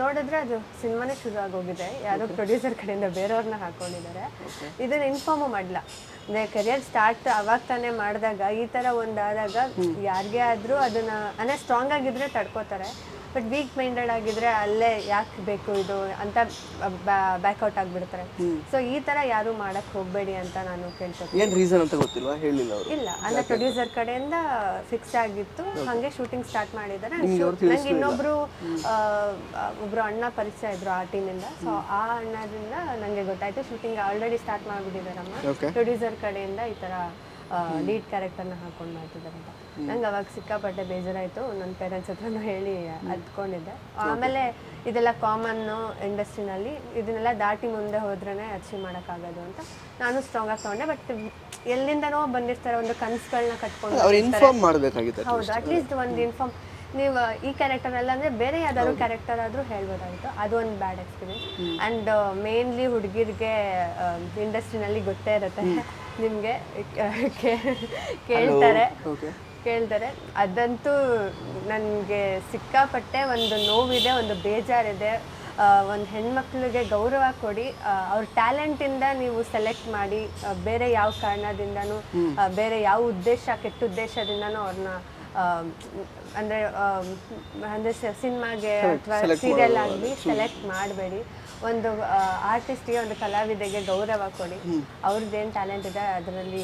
ನೋಡಿದ್ರೆ ಅದು ಸಿನಿಮಾನೇ ಶುರು ಆಗೋಗಿದೆ, ಯಾರೋ ಪ್ರೊಡ್ಯೂಸರ್ ಕಡೆಯಿಂದ ಬೇರೆಯವ್ರನ್ನ ಹಾಕೊಂಡಿದ್ದಾರೆ. ಇದನ್ನ ಇನ್ಫಾರ್ಮು ಮಾಡಲ್ಲ. ಕೆರಿಯರ್ ಸ್ಟಾರ್ಟ್ ಅವಾಗ ತಾನೇ ಮಾಡಿದಾಗ ಈ ಥರ ಒಂದಾದಾಗ ಯಾರಿಗೇ ಆದರೂ ಅದನ್ನು ಅಂದರೆ ಸ್ಟ್ರಾಂಗ್ ಆಗಿದ್ರೆ ತಡ್ಕೋತಾರೆ. ಬಟ್ ವೀಕ್ ಮೈಂಡೆಡ್ ಆಗಿದ್ರೆ ಅಲ್ಲೇ ಯಾಕೆ ಬೇಕು ಇದು ಅಂತ ಬ್ಯಾಕ್ಔಟ್ ಆಗಿಬಿಡ್ತಾರೆ. ಸೊ ಈ ಥರ ಯಾರು ಮಾಡಕ್ಕೆ ಹೋಗಬೇಡಿ ಅಂತ ನಾನು ಕೇಳ್ತೀನಿ. ಏನು ರೀಸನ್ ಅಂತ ಗೊತ್ತಿಲ್ವಾ? ಹೇಳಿಲ್ಲ ಅವರು? ಇಲ್ಲ, ಅಂದರೆ ಪ್ರೊಡ್ಯೂಸರ್ ಕಡೆಯಿಂದ ಫಿಕ್ಸ್ ಆಗಿತ್ತು, ಹಾಗೆ ಶೂಟಿಂಗ್ ಸ್ಟಾರ್ಟ್ ಮಾಡಿದ್ದಾರೆ. ನಂಗೆ ಇನ್ನೊಬ್ರು ಅಣ್ಣ ಪರಿಚಯ ಇದ್ರು ಆ ಟೀಮಿಂದ. ಸೊ ಆ ಅಣ್ಣದಿಂದ ನನಗೆ ಗೊತ್ತಾಯ್ತು ಶೂಟಿಂಗ್ ಆಲ್ರೆಡಿ ಸ್ಟಾರ್ಟ್ ಮಾಡಿಬಿಟ್ಟಿದ್ದಾರಮ್ಮ, ಪ್ರೊಡ್ಯೂಸರ್ ಕಡೆಯಿಂದ ಈ ಥರ ಲೀಡ್ ಕ್ಯಾರೆಕ್ಟರ್ನ ಹಾಕೊಂಡು ಮಾಡ್ತಿದ್ದಾರೆ ಅಂತ. ನಂಗೆ ಅವಾಗ ಸಿಕ್ಕಾಪಟ್ಟೆ ಬೇಜಾರಾಯಿತು. ನನ್ನ ಪೇರೆಂಟ್ಸ್ ಹತ್ರನೂ ಹೇಳಿ ಅದ್ಕೊಂಡಿದ್ದೆ. ಆಮೇಲೆ ಇದೆಲ್ಲ ಕಾಮನ್ನು ಇಂಡಸ್ಟ್ರಿನಲ್ಲಿ, ಇದನ್ನೆಲ್ಲ ದಾಟಿ ಮುಂದೆ ಹೋದ್ರೇ ಅಚೀವ್ ಮಾಡೋಕ್ಕಾಗೋದು ಅಂತ ನಾನು ಸ್ಟ್ರಾಂಗ್ ಆಗಿ ತೊಗೊಂಡೆ. ಬಟ್ ಎಲ್ಲಿಂದನೋ ಬಂದಿರ್ತಾರೆ, ಒಂದು ಕನಸುಗಳನ್ನ ಕಟ್ಕೊಂಡು ಹೌದು, ಅಟ್ಲೀಸ್ಟ್ ಒಂದು ಇನ್ಫಾರ್ಮ್. ನೀವು ಈ ಕ್ಯಾರೆಕ್ಟರ್ ಅಲ್ಲ ಅಂದರೆ ಬೇರೆ ಯಾವ್ದಾದ್ರು ಕ್ಯಾರೆಕ್ಟರ್ ಆದರೂ ಹೇಳ್ಬೋದಾಗಿತ್ತು. ಅದು ಒಂದು ಬ್ಯಾಡ್ ಎಕ್ಸ್ಪೀರಿಯನ್ಸ್. ಆ್ಯಂಡ್ ಮೇನ್ಲಿ ಹುಡುಗಿರಿಗೆ ಇಂಡಸ್ಟ್ರಿನಲ್ಲಿ ಗೊತ್ತೇ ಇರುತ್ತೆ, ನಿಮಗೆ ಕೇಳ್ತಾರೆ. ಅದಂತೂ ನನಗೆ ಸಿಕ್ಕಾಪಟ್ಟೆ ಒಂದು ನೋವಿದೆ, ಒಂದು ಬೇಜಾರಿದೆ. ಒಂದು ಹೆಣ್ಮಕ್ಳಿಗೆ ಗೌರವ ಕೊಡಿ, ಅವ್ರ ಟ್ಯಾಲೆಂಟಿಂದ ನೀವು ಸೆಲೆಕ್ಟ್ ಮಾಡಿ, ಬೇರೆ ಯಾವ ಕಾರಣದಿಂದನೂ, ಬೇರೆ ಯಾವ ಕೆಟ್ಟ ಉದ್ದೇಶದಿಂದನೂ ಅವ್ರನ್ನ ಅಂದರೆ ಸಿನಿಮಾಗೆ ಅಥವಾ ಸೀರಿಯಲ್ ಆಗಲಿ ಸೆಲೆಕ್ಟ್ ಮಾಡಬೇಡಿ. ಒಂದು ಆರ್ಟಿಸ್ಟ್ಗೆ, ಒಂದು ಕಲಾವಿದೆಗೆ ಗೌರವ ಕೊಡಿ. ಅವ್ರದ್ದೇನು ಟ್ಯಾಲೆಂಟ್ ಇದೆ ಅದರಲ್ಲಿ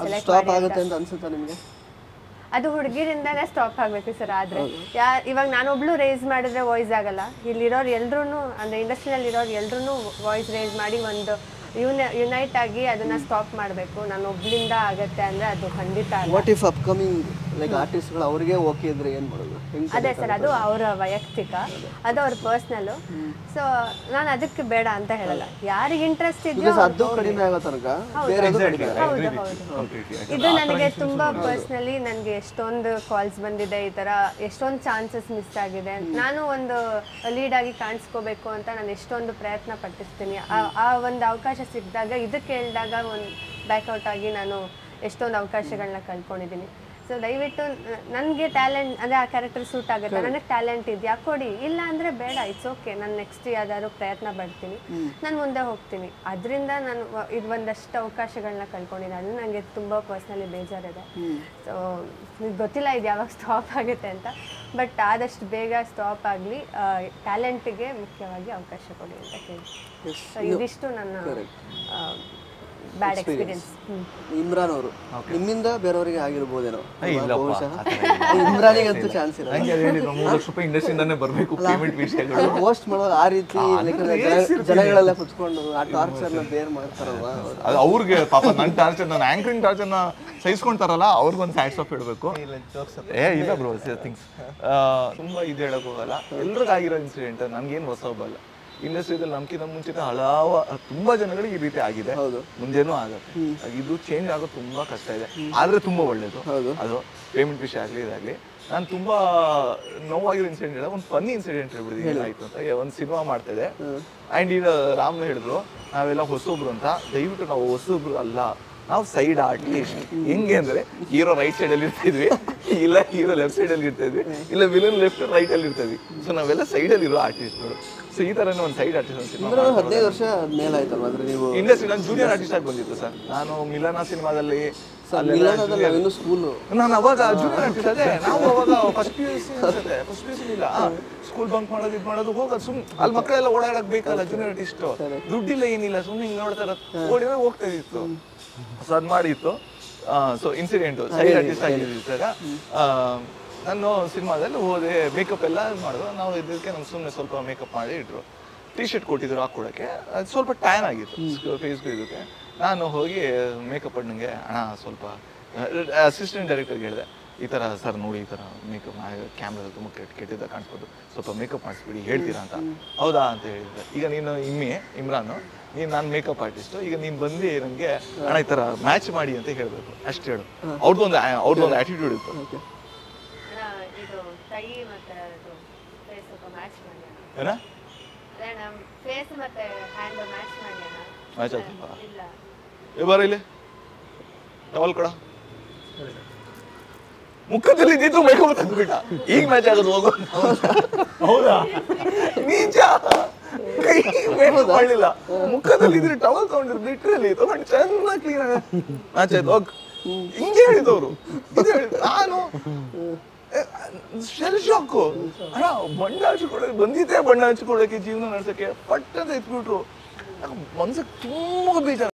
ಸೆಲೆಕ್ಟ್ ಮಾಡಿ. ಅದು ಹುಡುಗಿರಿಂದಾನೇ ಸ್ಟಾಪ್ ಆಗಬೇಕು ಸರ್. ಆದರೆ ಇವಾಗ ನಾನೊಬ್ಳು ರೇಸ್ ಮಾಡಿದ್ರೆ ವಾಯ್ಸ್ ಆಗಲ್ಲ. ಇಲ್ಲಿರೋರು ಎಲ್ರೂ, ಅಂದರೆ ಇಂಡಸ್ಟ್ರಿಯಲ್ಲಿ ಇರೋರು ಎಲ್ರೂ ವಾಯ್ಸ್ ರೇಸ್ ಮಾಡಿ ಒಂದು ಯುನೈಟ್ ಆಗಿ ಅದನ್ನ ಸ್ಟಾಪ್ ಮಾಡಬೇಕು. ನಾನು ಒಬ್ಳಿಂದ ಆಗತ್ತೆ ಅಂದರೆ ಅದು ಖಂಡಿತ ಆರ್ಟಿಸ್ಟ್ಗಳು ಅವರಿಗೆ ಓಕೆ ಇದ್ರೆ ಏನು ಮಾಡೋದು? ಅದೇ ಸರ್, ಅದು ಅವರ ವೈಯಕ್ತಿಕ, ಅದು ಅವ್ರ ಪರ್ಸ್ನಲ್. ಸೊ ನಾನು ಅದಕ್ಕೆ ಬೇಡ ಅಂತ ಹೇಳಲ್ಲ. ಯಾರಿಗೆ ಇಂಟ್ರೆಸ್ಟ್ ಇದೆಯೋ ಇದು ನನಗೆ ತುಂಬಾ ಪರ್ಸ್ನಲಿ ನನಗೆ ಎಷ್ಟೊಂದು ಕಾಲ್ಸ್ ಬಂದಿದೆ. ಈ ತರ ಎಷ್ಟೊಂದು ಚಾನ್ಸಸ್ ಮಿಸ್ ಆಗಿದೆ. ನಾನು ಒಂದು ಲೀಡ್ ಆಗಿ ಕಾಣಿಸ್ಕೋಬೇಕು ಅಂತ ನಾನು ಎಷ್ಟೊಂದು ಪ್ರಯತ್ನ ಪಟ್ಟಿರ್ತೀನಿ. ಆ ಒಂದು ಅವಕಾಶ ಸಿಕ್ಕಿದಾಗ, ಇದಕ್ಕೆ ಹೇಳಿದಾಗ ಒಂದು ಬ್ಯಾಕ್ಔಟ್ ಆಗಿ ನಾನು ಎಷ್ಟೊಂದು ಅವಕಾಶಗಳನ್ನ ಕಳ್ಕೊಂಡಿದ್ದೀನಿ. ಸೊ ದಯವಿಟ್ಟು ನನಗೆ ಟ್ಯಾಲೆಂಟ್ ಅಂದರೆ ಆ ಕ್ಯಾರೆಕ್ಟರ್ ಸೂಟ್ ಆಗುತ್ತೆ, ನನಗೆ ಟ್ಯಾಲೆಂಟ್ ಇದೆಯಾ ಕೊಡಿ, ಇಲ್ಲ ಅಂದರೆ ಬೇಡ, ಇಟ್ಸ್ ಓಕೆ. ನಾನು ನೆಕ್ಸ್ಟ್ ಯಾವ್ದಾದ್ರು ಪ್ರಯತ್ನ ಪಡ್ತೀನಿ, ನಾನು ಮುಂದೆ ಹೋಗ್ತೀನಿ. ಅದರಿಂದ ನಾನು ಇದು ಒಂದಷ್ಟು ಅವಕಾಶಗಳನ್ನ ಕಳ್ಕೊಂಡಿದ್ದೆ. ಅದು ನನಗೆ ತುಂಬ ಪರ್ಸ್ನಲಿ ಬೇಜಾರಿದೆ. ಸೊ ಗೊತ್ತಿಲ್ಲ ಇದು ಯಾವಾಗ ಸ್ಟಾಪ್ ಆಗುತ್ತೆ ಅಂತ. ಬಟ್ ಆದಷ್ಟು ಬೇಗ ಸ್ಟಾಪ್ ಆಗಲಿ, ಟ್ಯಾಲೆಂಟಿಗೆ ಮುಖ್ಯವಾಗಿ ಅವಕಾಶ ಕೊಡಿ ಅಂತ ಕೇಳಿ. ಸೊ ಇದಿಷ್ಟು ನನ್ನ ಬ್ಯಾಡ್ ಎಕ್ಸ್ಪೀರಿಯನ್ಸ್. ಇಮ್ರಾನ್ ಅವರು ನಿಮ್ಮಿಂದ ಬೇರೆಯವರಿಗೆ ಆಗಿರ್ಬೋದೇನೋ? ಇಮ್ರಾನಿಗಂತೂ ಚಾನ್ಸ್ ಇಲ್ಲ. ಪೋಸ್ಟ್ ಮಾಡೋದು ಆ ರೀತಿ ಜನಗಳೆಲ್ಲ ಕುತ್ಕೊಂಡು ಆ ಟಾರ್ಚರ್ನ ಬೇರ್ ಮಾಡ್ತಾರಲ್ವಾ ಅವ್ರಿಗೆ. ಪಾಪ ನನ್ನ ಟಾರ್ಚರ್, ನನ್ನ ಆಂಕರಿಂಗ್ ಟಾರ್ಚರ್ನ ಸಹಿಸ್ಕೊಂತಾರಲ್ಲ, ಅವ್ರಿಗೊಂದು ಹ್ಯಾಟ್ಸ್ ಆಫ್ ಇಡಬೇಕು. ಇಲ್ಲ ಬ್ರೋ, ಥಿಂಗ್ಸ್ ತುಂಬ ಇದು ಹೇಳಕ್ ಹೋಗಲ್ಲ. ಎಲ್ರಿಗಾಗಿರೋ ಇನ್ಸಿಡೆಂಟ್, ನನಗೇನು ಹೊಸ ಒಬ್ಬಲ್ಲ. ಇಂಡಸ್ಟ್ರಿಯಲ್ಲಿ ನಮ್ಕಿಂತ ಮುಂಚೆ ಹಲವು ತುಂಬಾ ಜನಗಳಿಗೆ ಈ ರೀತಿ ಆಗಿದೆ, ಮುಂದೆನೂ ಆಗುತ್ತೆ. ಇದು ಚೇಂಜ್ ಆಗೋದು ತುಂಬಾ ಕಷ್ಟ ಇದೆ, ಆದ್ರೆ ತುಂಬಾ ಒಳ್ಳೇದು. ಅದು ಪೇಮೆಂಟ್ ವಿಷಯ ಆಗ್ಲಿ ಇದಾಗ್ಲಿ. ನಾನು ತುಂಬಾ ನೋವಾಗಿರೋ ಇನ್ಸಿಡೆಂಟ್ ಹೇಳ, ಒಂದು ಫನ್ನಿ ಇನ್ಸಿಡೆಂಟ್ ಹೇಳ್ಬಿಡಿದೀನಿ ಏನಾಯ್ತು ಅಂತ. ಒಂದು ಸಿನಿಮಾ ಮಾಡ್ತಿದೆ ಅಂಡ್ ಈಗ ರಾಮ್ ಹೇಳಿದ್ರು ನಾವೆಲ್ಲ ಹೊಸೊಬ್ರು ಅಂತ. ದಯವಿಟ್ಟು ನಾವು ಹೊಸೊಬ್ರು ಅಲ್ಲ, ನಾವು ಸೈಡ್ ಆರ್ಟಿಸ್ಟ್. ಹೆಂಗೆ ಅಂದ್ರೆ ಹೀರೋ ರೈಟ್ ಸೈಡ್ ಅಲ್ಲಿ ಇರ್ತಿದ್ವಿ, ಇಲ್ಲ ಹೀರೋ ಲೆಫ್ಟ್ ಸೈಡ್ ಅಲ್ಲಿ ಇರ್ತಿದ್ವಿ, ಇಲ್ಲ ವಿಲನ್ ಲೆಫ್ಟ್ ರೈಟ್ ಅಲ್ಲಿ ಇರ್ತಿದ್ವಿ. ಸೊ ನಾವೆಲ್ಲ ಸೈಡ್ ಅಲ್ಲಿ ಇರೋ ಆರ್ಟಿಸ್ಟ್ಗಳು. ಸೊ ಈ ತರ ಒಂದು ಸೈಡ್ ಆರ್ಟಿಸ್ಟ್ 15 ವರ್ಷ ಮೇಲಾಯ್ತಲ್ವ ಅಂದ್ರೆ ನೀವು ಇಂಡಸ್ಟ್ರಿ. ನಾನು ಜೂನಿಯರ್ ಆರ್ಟಿಸ್ಟ್ ಆಗಿ ಬಂದಿತ್ತು ಸರ್. ನಾನು ಮಿಲನ ಸಿನಿಮಾದಲ್ಲಿ ಸ್ಕೂಲ್ ನಾನು ಅವಾಗ ಜೂನಿಯರ್ ಆರ್ಟಿಸ್ಟ್ ಅದೇ. ನಾವು ಅವಾಗ ಫಸ್ಟ್ ಪಿ ಯು ಸಿ ಇಲ್ಲ, ಸ್ಕೂಲ್ ಬಂಕ್ ಮಾಡೋದು ಇದು ಮಾಡೋದು ಹೋಗೋದು. ಅಲ್ಲಿ ಮಕ್ಕಳೆಲ್ಲ ಓಡಾಡಕ್ ಬೇಕಲ್ಲ, ಜೂನಿಯರ್ ಆರ್ಟಿಸ್ಟ್ ದುಡ್ಡಿಲ್ಲ ಏನಿಲ್ಲ, ಸುಮ್ಮನೆ ಹಿಂಗೆ ನೋಡ್ತಾರ ಓಡಿ ಹೋಗ್ತಾ ಇತ್ತು. ಸೊ ಅದು ಮಾಡಿತ್ತು. ಸೊ ಇನ್ಸಿಡೆಂಟ್ ಸೈಡ್ ಆರ್ಟಿಸ್ಟ್ ಆಗಿದ್ದಾಗ ನಾನು ಸಿನಿಮಾದಲ್ಲಿ ಹೋದೆ, ಮೇಕಪ್ ಎಲ್ಲ ಮಾಡಿದ್ರು. ನಾವು ಇದಕ್ಕೆ ನಮ್ಗೆ ಸುಮ್ಮನೆ ಸ್ವಲ್ಪ ಮೇಕಪ್ ಮಾಡಿ ಇಟ್ರು. ಟೀ ಶರ್ಟ್ ಕೊಟ್ಟಿದ್ರು ಹಾಕೊಳಕ್ಕೆ, ಅದು ಸ್ವಲ್ಪ ಟ್ಯಾನ್ ಆಗಿತ್ತು ಫೇಸ್ಗೂ ಇದಕ್ಕೆ. ನಾನು ಹೋಗಿ ಮೇಕಪ್ ಅಣ್ಣಂಗೆ ಅಣ್ಣ ಸ್ವಲ್ಪ ಅಸಿಸ್ಟೆಂಟ್ ಡೈರೆಕ್ಟರ್ಗೆ ಹೇಳಿದೆ, ಈ ಥರ ಸರ್ ನೋಡಿ ಈ ಥರ ಮೇಕಪ್ ಕ್ಯಾಮ್ರಾ ತುಂಬ ಕೆಟ್ಟಿದ್ದ ಕಾಣಿಸ್ಬೋದು, ಸ್ವಲ್ಪ ಮೇಕಪ್ ಮಾಡಿಸ್ಬಿಡಿ ಹೇಳ್ತೀರಾ ಅಂತ. ಹೌದಾ ಅಂತ ಹೇಳಿದ್ದೆ. ಈಗ ನೀನು ಇಮ್ರಾನು ನೀನು ನಾನು ಮೇಕಪ್ ಆರ್ಟಿಸ್ಟು, ಈಗ ನೀನು ಬಂದು ನನಗೆ ಅಣ್ಣ ಈ ಥರ ಮ್ಯಾಚ್ ಮಾಡಿ ಅಂತ ಹೇಳಬೇಕು ಅಷ್ಟು ಹೇಳು. ಅವ್ರದ್ದೊಂದು ಆ್ಯಟಿಟ್ಯೂಡ್ ಇತ್ತು. ಏನ ಮ್ಯಾಚ್ ಆಗ್ತಲ್ಲ ಬಾರ ಇಲ್ಲಿ ಟವಲ್ ಕೊಡ. ಮುಖದಲ್ಲಿ ನಿಂತು ಮೇಕಪ್ ತಂದ್ಬಿಟ್ಟ, ಈಗ ಮ್ಯಾಚ್ ಆಗೋದು ಹೋಗೋ. ಹೌದಾ ನಿಜ, ಕೈ ಮೇಕಪ್ ಮಾಡಲಿಲ್ಲ, ಮುಖದಲ್ಲಿ ಇದ್ರೆ ಟವಲ್ ತಗೊಂಡಿದ್ರು ಲಿಟ್ರಲಿ ತಗೊಂಡು ಚೆನ್ನಾಗಿ ಕ್ಲೀನ್ ಆಗ ಮ್ಯಾಚ್ ಆಯ್ತು ಹೋಗ್. ಹಿಂಗೆ ಹೇಳಿದವರು. ನಾನು ಶೆಲ್ ಶಾಕು. ಅಣ್ಣ ಬಣ್ಣ ಹಚ್ಕೊಡೋಕೆ ಬಂದಿದ್ದೆ, ಬಣ್ಣ ಹಚ್ಕೊಡೋಕೆ ಜೀವನ ನಡ್ಸಕ್ಕೆ ಪಟ್ಟಂತ ಎತ್ಬಿಟ್ರು. ಮನ್ಸಿಗೆ ತುಂಬ ಬೇಜಾರು.